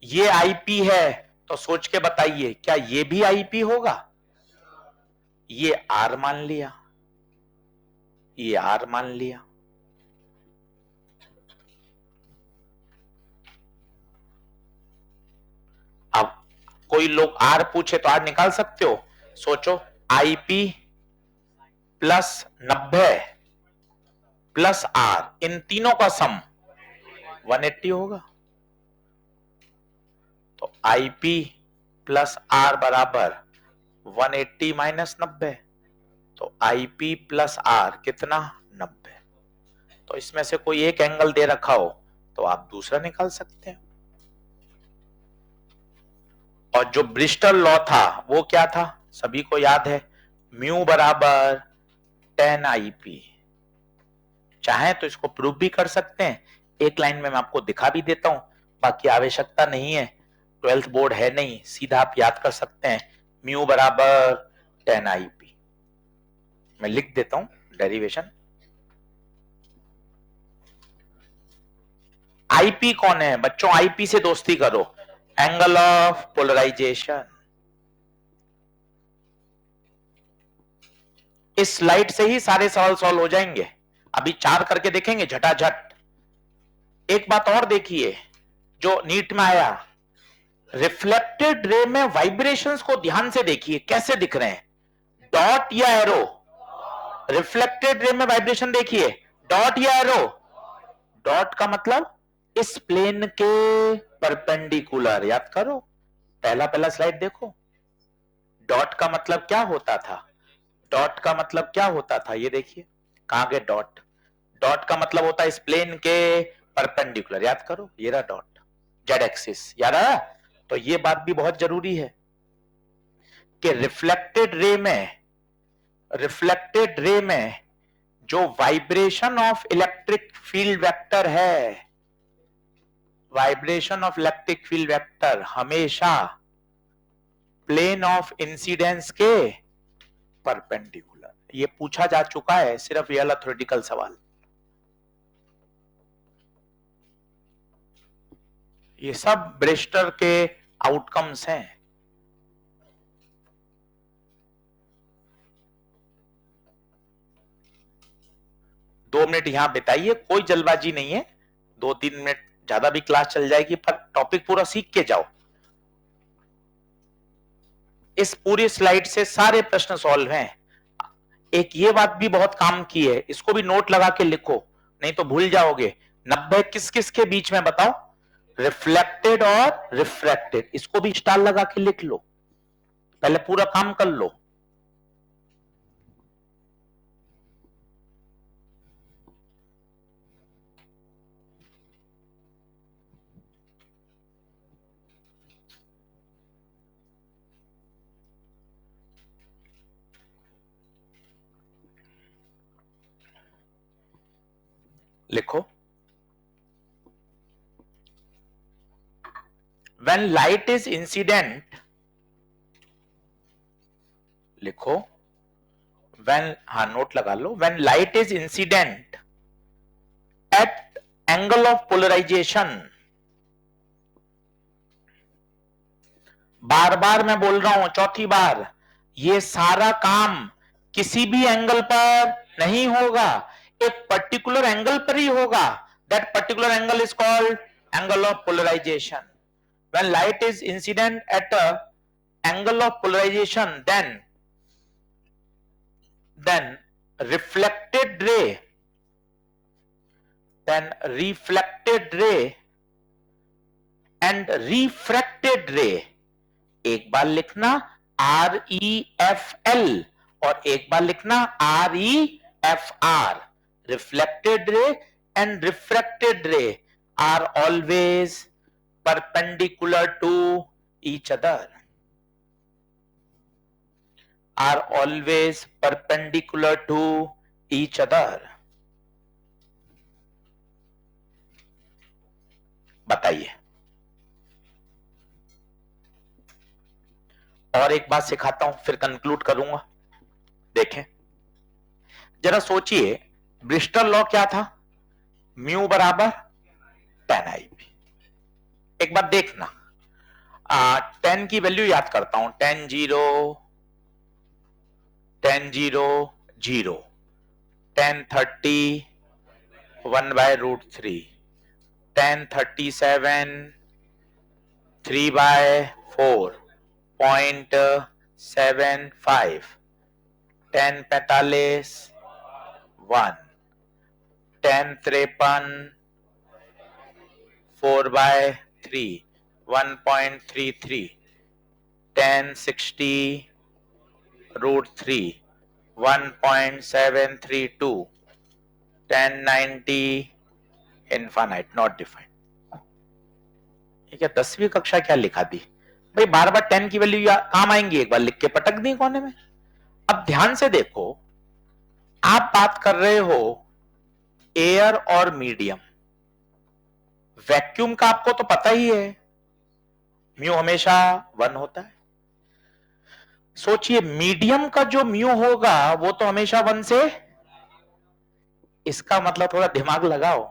ये आईपी है तो सोच के बताइए क्या ये भी आईपी होगा? ये आर मान लिया, ये आर मान लिया, अब कोई लोग आर पूछे तो आर निकाल सकते हो, सोचो आईपी प्लस 90 प्लस आर, इन तीनों का सम 180 होगा। तो आईपी प्लस आर बराबर 180 माइनस 90, तो आईपी प्लस आर कितना? 90। तो इसमें से कोई एक एंगल दे रखा हो तो आप दूसरा निकाल सकते हैं। और जो ब्रिस्टल लॉ था वो क्या था? सभी को याद है म्यू बराबर 10 चाहे तो इसको प्रूव भी कर सकते हैं, एक लाइन में मैं आपको दिखा भी देता हूं, बाकी आवश्यकता नहीं है, 12th बोर्ड है नहीं, सीधा आप याद कर सकते हैं म्यू बराबर 10 मैं लिख देता हूं डेरिवेशन। आईपी कौन है बच्चों? आईपी से दोस्ती करो, एंगल ऑफ पोलराइजेशन। इस स्लाइड से ही सारे सवाल सॉल्व हो जाएंगे, अभी 4 करके देखेंगे झटाझट। एक बात और देखिए जो नीट में आया, रिफ्लेक्टेड रे में वाइब्रेशंस को ध्यान से देखिए कैसे दिख रहे हैं, डॉट या एरो? रिफ्लेक्टेड रे में वाइब्रेशन देखिए, डॉट या एरो? डॉट का मतलब इस प्लेन के परपेंडिकुलर, याद करो पहला पहला स्लाइड देखो। डॉट का मतलब क्या होता था? डॉट का मतलब क्या होता था ये देखिए, कहां गए डॉट? डॉट का मतलब होता है इस प्लेन के परपेंडिकुलर, याद करो ये रहा डॉट, जेड एक्सिस, याद आया? तो ये बात भी बहुत जरूरी है कि रिफ्लेक्टेड रे में जो vibration of electric field vector है, vibration of electric field vector हमेशा प्लेन ऑफ इंसिडेंस के परपेंडिकुलर। ये पूछा जा चुका है, सिर्फ ये वाला थ्योरेटिकल सवाल। ये सब ब्रेस्टर के आउटकम्स हैं। दो मिनट यहां बिताइए, कोई जल्दबाजी नहीं है, 2-3 मिनट ज्यादा भी क्लास चल जाएगी, पर टॉपिक पूरा सीख के जाओ। इस पूरी स्लाइड से सारे प्रश्न सॉल्व हैं। एक ये बात भी बहुत काम की है, इसको भी नोट लगा के लिखो, नहीं तो भूल जाओगे। 90 किस किस के बीच में बताओ? रिफ्लेक्टेड और रिफ्रैक्टेड, इसको भी स्टार लगा के लिख लो, पहले पूरा काम कर लो। लिखो, when light is incident, लिखो when, हाँ नोट लगा लो, when light is incident at angle of polarization, बार बार मैं बोल रहा हूं, चौथी बार, ये सारा काम किसी भी एंगल पर नहीं होगा, एक पर्टिकुलर एंगल पर ही होगा। That particular angle is called angle of polarization. When light is incident at a angle of polarization, then reflected ray and refracted ray, एक बार लिखना REFL और एक बार लिखना REFR। reflected ray and refracted ray are always perpendicular to each other, are always perpendicular to each other। बताइए। और एक बात सिखाता हूं फिर कंक्लूड करूंगा। देखें जरा सोचिए, ब्रिस्टल लॉ क्या था? म्यू बराबर 10 एक बार देखना, 10 की वैल्यू याद करता हूं, 10 0 10 0 0, 10 30 1/√3, 10 37 3/4, 0.75, 10 45 1, 10 53 4/3, 1.33, 10 60 √3, 1.732, 10 90 infinite not defined। ये क्या 10वीं कक्षा क्या लिखा दी? भाई बार बार 10 की वैल्यू काम आएंगी, एक बार लिख के पटक दी कोने में। अब ध्यान से देखो, आप बात कर रहे हो एयर और मीडियम। वैक्यूम का आपको तो पता ही है, म्यू हमेशा 1 होता है। सोचिए मीडियम का जो म्यू होगा वो तो हमेशा 1 से, इसका मतलब थोड़ा दिमाग लगाओ,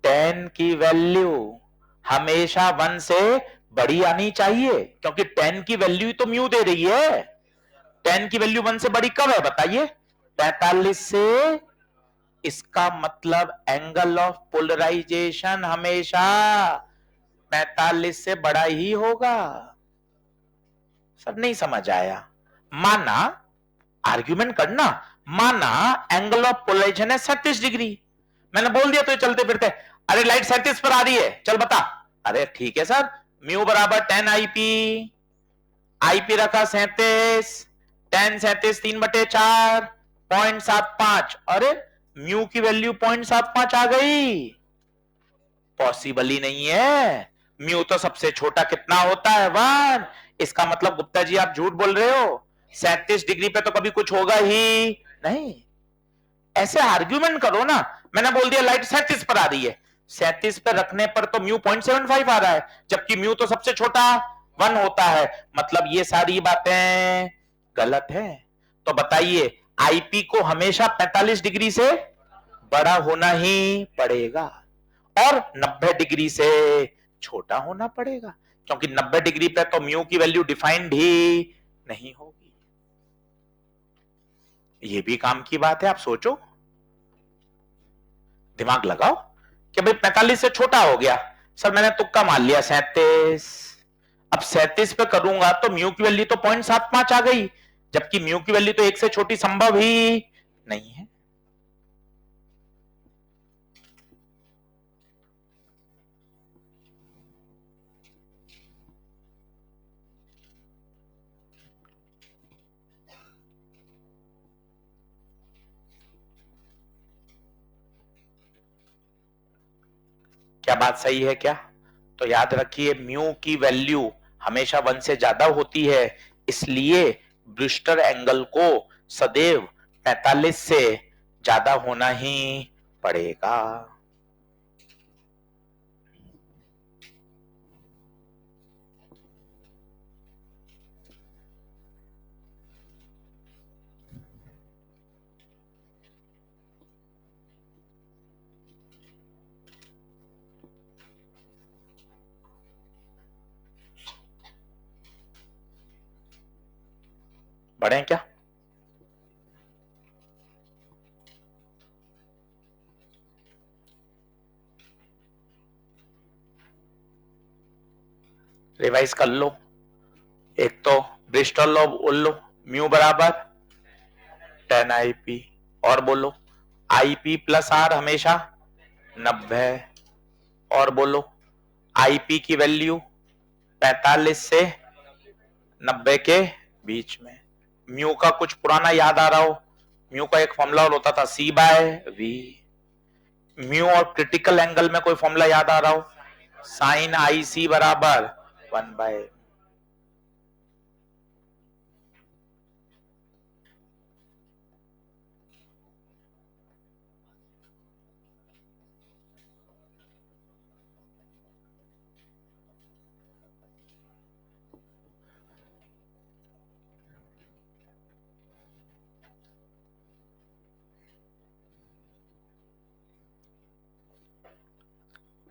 10 की वैल्यू हमेशा 1 से बड़ी आनी चाहिए, क्योंकि 10 की वैल्यू तो म्यू दे रही है। 10 की वैल्यू 1 से बड़ी कब है बताइए? 45 से। इसका मतलब एंगल ऑफ पोलराइजेशन हमेशा 45 से बड़ा ही होगा। सर नहीं समझ आया। माना, आर्ग्यूमेंट करना, माना एंगल ऑफ पोलराइजेशन है 37 डिग्री, मैंने बोल दिया तो चलते फिरते, अरे लाइट 37 पर आ रही है, चल बता। अरे ठीक है सर, म्यू बराबर 10 आईपी, आईपी रखा 37, 10 37 3/4 0.75। अरे म्यू की वैल्यू 0.75 आ गई, पॉसिबल ही नहीं है। म्यू तो सबसे छोटा कितना होता है? 1। इसका मतलब गुप्ता जी आप झूठ बोल रहे हो, 37 डिग्री पे तो कभी कुछ होगा ही नहीं। ऐसे आर्ग्यूमेंट करो ना, मैंने बोल दिया लाइट 37 पर आ रही है, 37 पर रखने पर तो म्यू 0.75 आ रहा है, जबकि म्यू तो सबसे छोटा 1 होता है, मतलब ये सारी बातें गलत है। तो बताइए, आईपी को हमेशा 45 डिग्री से बड़ा होना ही पड़ेगा और 90 डिग्री से छोटा होना पड़ेगा, क्योंकि 90 डिग्री पे तो म्यू की वैल्यू डिफाइंड ही नहीं होगी। ये भी काम की बात है, आप सोचो, दिमाग लगाओ कि भाई 45 से छोटा हो गया, सर मैंने तुक्का मार लिया 37, अब 37 पे करूंगा तो म्यू की वैल्यू तो 0.75 आ गई, जबकि म्यू की वैल्यू तो 1 से छोटी संभव ही नहीं है। क्या बात सही है क्या? तो याद रखिए, म्यू की वैल्यू हमेशा 1 से ज्यादा होती है, इसलिए ब्रूस्टर एंगल को सदैव 45 से ज्यादा होना ही पड़ेगा। बढ़े क्या? रिवाइज कर लो। एक तो ब्रिस्टल लॉ बोल लो, म्यू बराबर 10 आईपी, और बोलो आईपी प्लस आर हमेशा 90, और बोलो आईपी की वैल्यू 45 से 90 के बीच में। म्यू का कुछ पुराना याद आ रहा हो, म्यू का एक फॉर्मूला होता था C/V। म्यू और क्रिटिकल एंगल में कोई फॉर्मूला याद आ रहा हो, साइन IC बराबर 1/।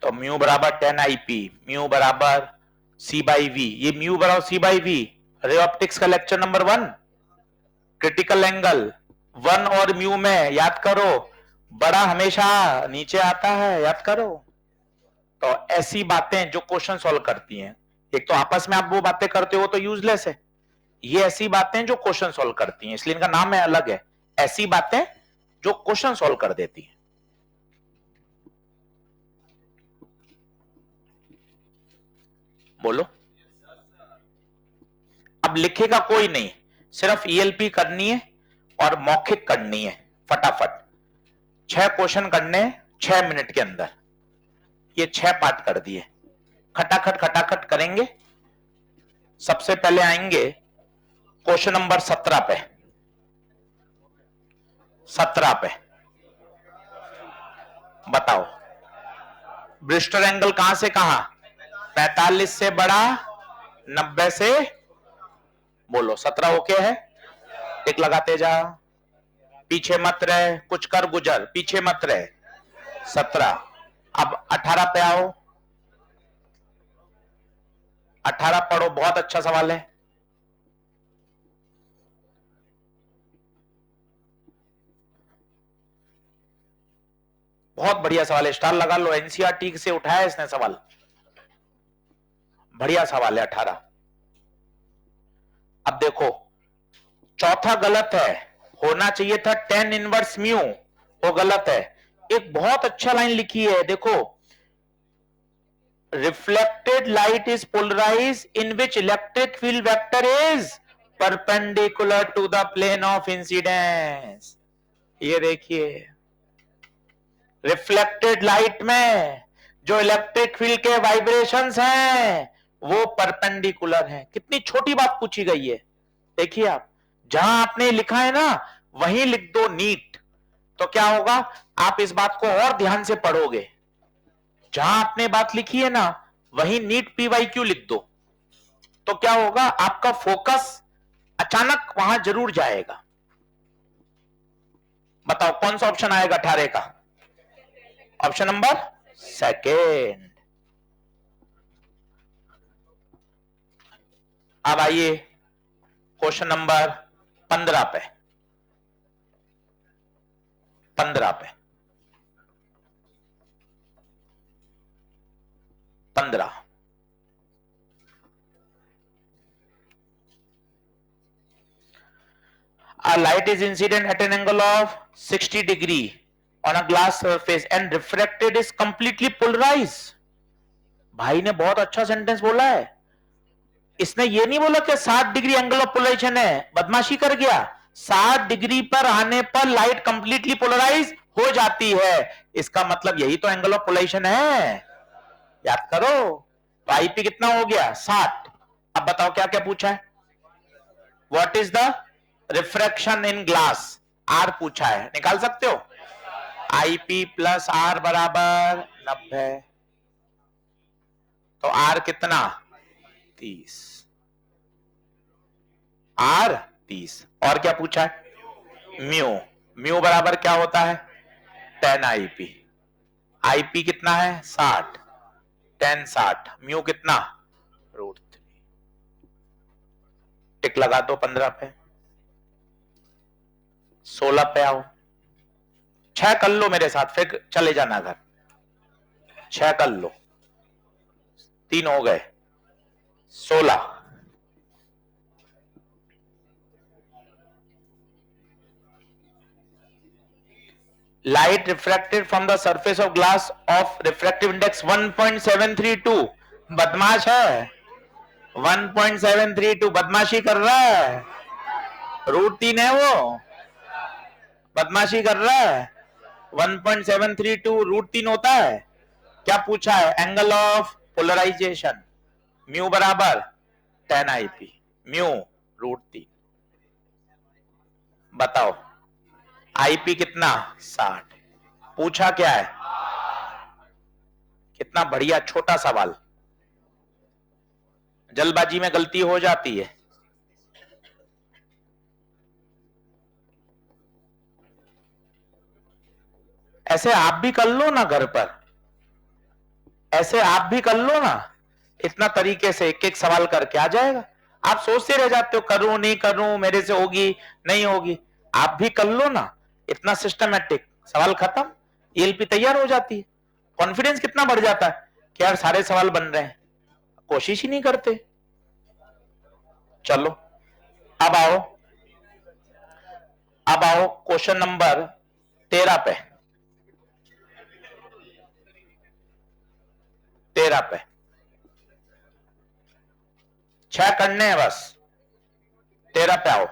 तो म्यू बराबर 10 आईपी, म्यू बराबर C/V, ये म्यू बराबर C/V रे ऑप्टिक्स का लेक्चर नंबर 1, क्रिटिकल एंगल 1 और म्यू में याद करो, बड़ा हमेशा नीचे आता है, याद करो। तो ऐसी बातें जो क्वेश्चन सॉल्व करती हैं, एक तो आपस में आप वो बातें करते हो तो यूजलेस है, ये ऐसी बातें जो क्वेश्चन सॉल्व करती हैं, इसलिए इनका नाम है अलग है, ऐसी बातें जो क्वेश्चन सॉल्व कर देती हैं। बोलो। अब लिखेगा कोई नहीं, सिर्फ ELP करनी है और मौखिक करनी है, फटाफट 6 क्वेश्चन करने 6 मिनट के अंदर, ये 6 पार्ट कर दिए, खटाखट खटाखट करेंगे। सबसे पहले आएंगे क्वेश्चन नंबर 17 पे। 17 पे बताओ, ब्रिस्टर एंगल कहां से कहां? 45 से बड़ा, 90 से, बोलो 17 ओके है? टिक लगाते जा, पीछे मत रहे, कुछ कर गुजर, पीछे मत रहे। 17। अब 18 पे आओ, 18 पढ़ो, बहुत अच्छा सवाल है। बहुत बढ़िया सवाल है, स्टार लगा लो, एनसीईआरटी से उठाया इसने सवाल, बढ़िया सवाल है 18। अब देखो, चौथा गलत है, होना चाहिए था tan इनवर्स म्यू, वो गलत है। एक बहुत अच्छा लाइन लिखी है, देखो, reflected light is polarized in which electric field vector is perpendicular to the plane of incidence। ये देखिए, रिफ्लेक्टेड लाइट में जो इलेक्ट्रिक फील्ड के वाइब्रेशंस हैं वो परपेंडिकुलर हैं। कितनी छोटी बात पूछी गई है, देखिए आप, जहां आपने लिखा है ना वहीं लिख दो नीट, तो क्या होगा, आप इस बात को और ध्यान से पढ़ोगे। जहां आपने बात लिखी है ना वहीं नीट PYQ लिख दो, तो क्या होगा, आपका फोकस अचानक वहां जरूर जाएगा। बताओ कौन सा ऑप्शन आएगा 18 का? Option number second. अब आइए क्वेश्चन नंबर 15 पे। 15 पे 15 A light is incident at an angle of 60 degree on a glass surface and refracted is completely polarized। भाई ने बहुत अच्छा सेंटेंस बोला है, इसने ये नहीं बोला कि 60 डिग्री एंगल ऑफ पोलराइजेशन है, बदमाशी कर गया। 60 डिग्री पर आने पर लाइट कंप्लीटली पोलराइज हो जाती है, इसका मतलब यही तो एंगल ऑफ पोलराइजेशन है, याद करो। तो आईपी कितना हो गया? 60। अब बताओ क्या क्या पूछा है, what is the refraction in glass, आर पूछा है, निकाल सकते हो? आईपी प्लस आर बराबर 90, तो आर कितना? 30, आर 30। और क्या पूछा है? म्यू, म्यू बराबर क्या होता है? 10 आईपी। आईपी कितना है? 60, 10 60, म्यू कितना? √3। टिक लगा दो 15 पे। 16 पे आओ, 6 कर लो मेरे साथ, फिर चले जाना घर। 6 कर लो, 3 हो गए, 16। Light refracted from the surface of glass of refractive index 1.732। बदमाश है, 1.732 बदमाशी कर रहा है, √3 है वो, बदमाशी कर रहा है। 1.732 √3 होता है। क्या पूछा है? एंगल ऑफ पोलराइजेशन, म्यू बराबर 10 आईपी, म्यू √3। बताओ आईपी कितना? 60। पूछा क्या है? कितना बढ़िया छोटा सवाल, जल्दबाजी में गलती हो जाती है। ऐसे आप भी कर लो ना घर पर, ऐसे आप भी कर लो ना, इतना तरीके से एक एक सवाल करके आ जाएगा। आप सोचते रह जाते हो करूं नहीं करूं, मेरे से होगी नहीं होगी, आप भी कर लो ना, इतना सिस्टमैटिक, सवाल खत्म, ईएलपी तैयार हो जाती है। कॉन्फिडेंस कितना बढ़ जाता है कि यार सारे सवाल बन रहे हैं, कोशिश ही नहीं करते। चलो अब आओ, अब आओ क्वेश्चन नंबर 13 पे। 13 पे 6 करने हैं बस, 13 पे आओ।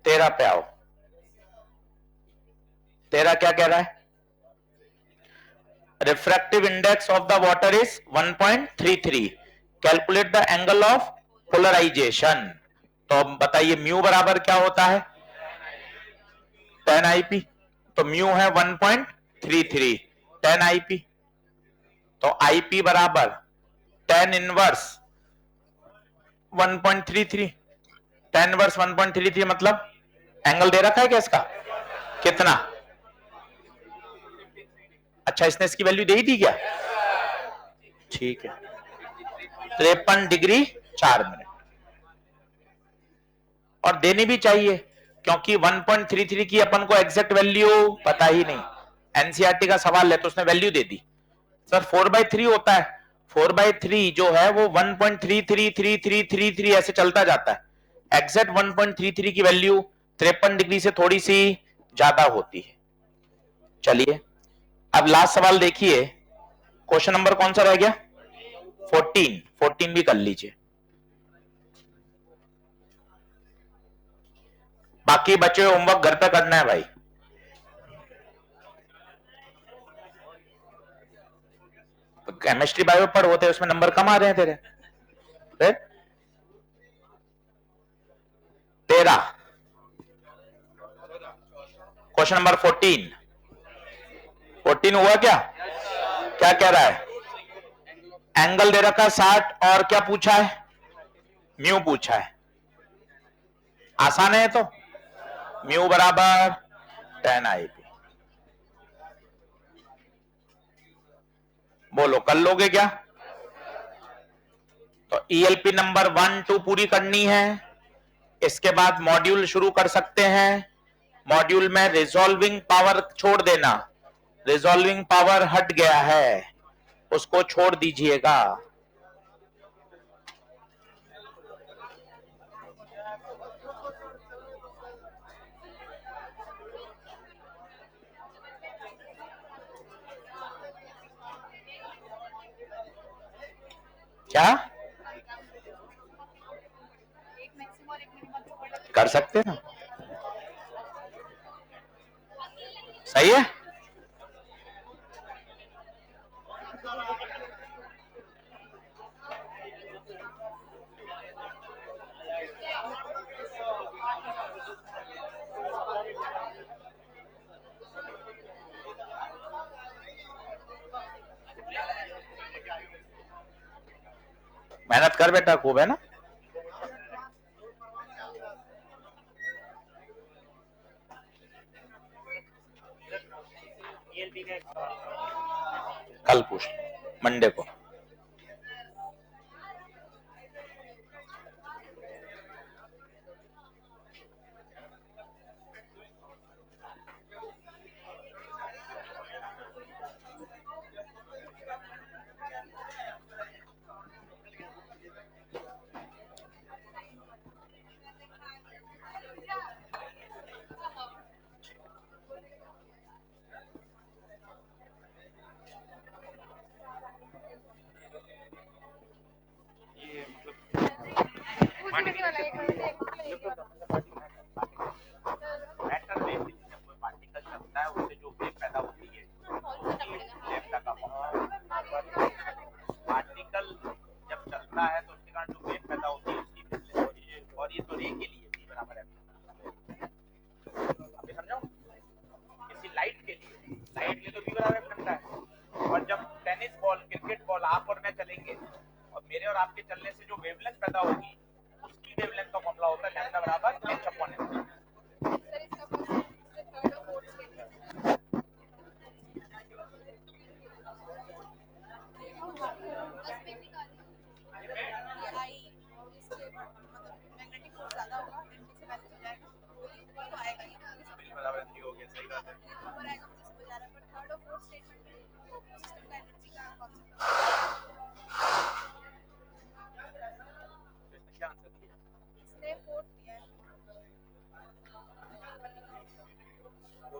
तेरह पे आओ, तेरा क्या कह रहा है? Refractive index of the water is 1.33, calculate the angle of polarization. तो बताइए म्यू बराबर क्या होता है? tan IP। तो म्यू है 1.33 tan IP, तो IP बराबर tan इनवर्स 1.33। tan इनवर्स 1.33 मतलब एंगल दे रखा है क्या इसका? कितना? अच्छा, इसने इसकी वैल्यू दे ही दी क्या? ठीक है, 53 डिग्री 4 मिनट। और देनी भी चाहिए, क्योंकि 1.33 की अपन को एग्जैक्ट वैल्यू पता ही नहीं। एनसीईआरटी का सवाल है तो उसने वैल्यू दे दी। सर 4/3 होता है, 4/3 जो है वो 1.333333 ऐसे चलता जाता है। एग्जैक्ट 1.33 की वैल्यू 53 डिग्री से थोड़ी सी ज्यादा होती है। चलिए अब लास्ट सवाल देखिए, क्वेश्चन नंबर कौन सा रह गया? 14 भी कर लीजिए। बाकी बचे होमवर्क घर पे करना है भाई। केमिस्ट्री बायो पढ़ होते उसमें नंबर कम आ रहे हैं तेरे। फिर 13, क्वेश्चन नंबर 14 हुआ क्या? क्या कह रहा है? एंगल दे रखा है 60 और क्या पूछा है? म्यू पूछा है। आसान है तो म्यू बराबर tan IP। बोलो कर लोगे क्या? तो ELP नंबर 1 2 पूरी करनी है, इसके बाद मॉड्यूल शुरू कर सकते हैं। मॉड्यूल में रिजॉल्विंग पावर छोड़ देना, रिजॉल्विंग पावर हट गया है, उसको छोड़ दीजिएगा। क्या कर सकते हैं ना? सही है। मेहनत कर बेटा, खूब है ना। कल पूछ मंडे को।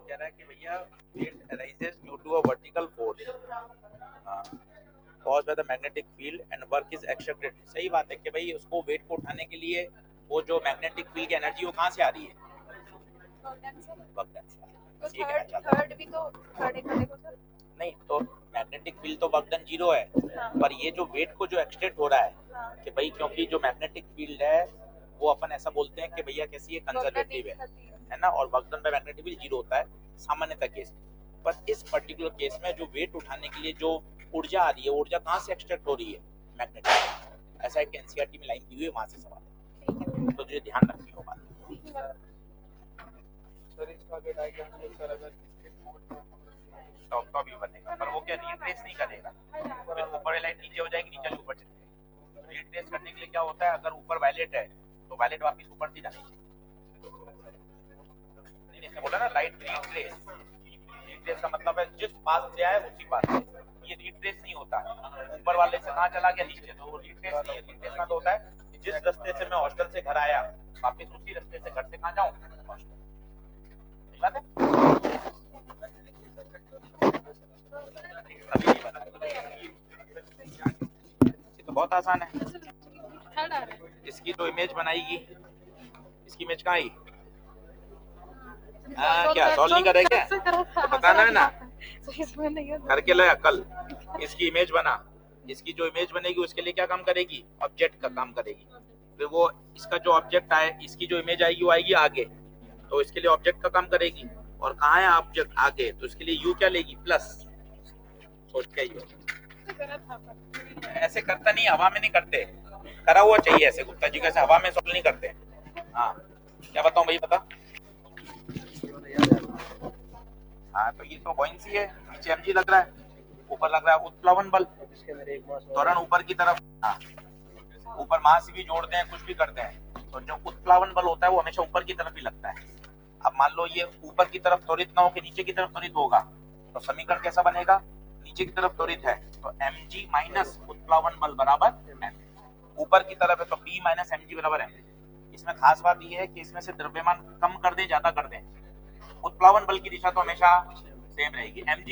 कह रहा है कि भैया weight arises due to a vertical force caused by the magnetic field and work is exerted। सही बात है कि भाई उसको वेट को उठाने के लिए वो जो मैग्नेटिक फील्ड की एनर्जी वो कहाँ से आ रही है? वर्क डन तो से ये कहना चाहता हूं। थर्ड भी तो थर्ड एक देखो सर। नहीं तो मैग्नेटिक फील्ड तो वर्क डन 0 है, पर ये जो वेट को जो एक्सटेंड हो रहा है कि भाई क्योंकि जो मैग्नेटिक फील्ड है वो अपन ऐसा बोलते हैं कि भैया कैसी है, कंजर्वेटिव है ना, और work done by magnetic field 0 होता है सामान्यतः केस। पर इस पर्टिकुलर केस में जो वेट उठाने के लिए जो ऊर्जा आ रही है, ऊर्जा कहाँ से एक्सट्रैक्ट हो रही है, मैग्नेटिक। ऐसा एक एनसीईआरटी में लाइन दी हुई है, वहां से सवाल है, तो तुझे ध्यान रखनी होगा। सर इसका जो डायग्राम है सर, अगर इसके तो भी बनेगा, पर वो क्या रिट्रेस नहीं करेगा, फिर ऊपर लाइन नीचे हो जाएगी, नीचे ऊपर चली जाएगी। रिट्रेस करने के लिए क्या होता है, अगर ऊपर वायलेट है तो वायलेट वापस ऊपर से जानी चाहिए। नहीं बोला ना लाइट रिट्रेस, रिट्रेस का मतलब है जिस पास से आए उसी पास से। ये रिट्रेस नहीं होता ऊपर वाले से कहाँ चला गया नीचे, तो वो रिट्रेस नहीं है। रिट्रेस का तो होता है जिस रास्ते से मैं हॉस्टल से घर आया वापस उसी रास्ते से घर से कहाँ जाऊँ, हॉस्टल। बात है, अभी नहीं बना, ये तो बहुत आसान है। इसकी तो इमेज बनाएगी, इसकी इमेज कहाँ आई, क्या सॉल्व नहीं करे क्या, तो बताना है ना, करके लाया कल। इसकी इमेज बना, इसकी जो इमेज बनेगी उसके लिए क्या काम करेगी, ऑब्जेक्ट का काम करेगी। फिर वो इसका जो ऑब्जेक्ट आए, इसकी जो इमेज आएगी वो आएगी आगे, तो इसके लिए ऑब्जेक्ट का काम करेगी। और कहाँ है ऑब्जेक्ट आगे, तो इसके लिए यू क्या लेगी, प्लस। सोच के ही ऐसे करता नहीं, हवा में नहीं करते, करा हुआ चाहिए ऐसे, गुप्ता जी कैसे हवा में सॉल्व नहीं करते। हाँ क्या बताऊं भाई, बता। हाँ तो ये तो बॉइंसी है, नीचे mg लग रहा है, ऊपर लग रहा है उत्प्लावन बल, त्वरण ऊपर की तरफ। हाँ ऊपर मास भी जोड़ते हैं, कुछ भी करते हैं, तो जो उत्प्लावन बल होता है वो हमेशा ऊपर की तरफ ही लगता है। अब मान लो ये ऊपर की तरफ त्वरित ना हो के नीचे की तरफ त्वरित होगा, तो समीकरण कैसा बनेगा, नीचे की तरफ त्वरित है तो mg माइनस उत्प्लावन बल बराबर m, ऊपर की तरफ है तो b माइनस mg बराबर m। इसमें खास बात ये है कि इसमें से द्रव्यमान कम कर दें ज्यादा कर दें, उत्प्लावन बल की दिशा तो हमेशा सेम रहेगी। mg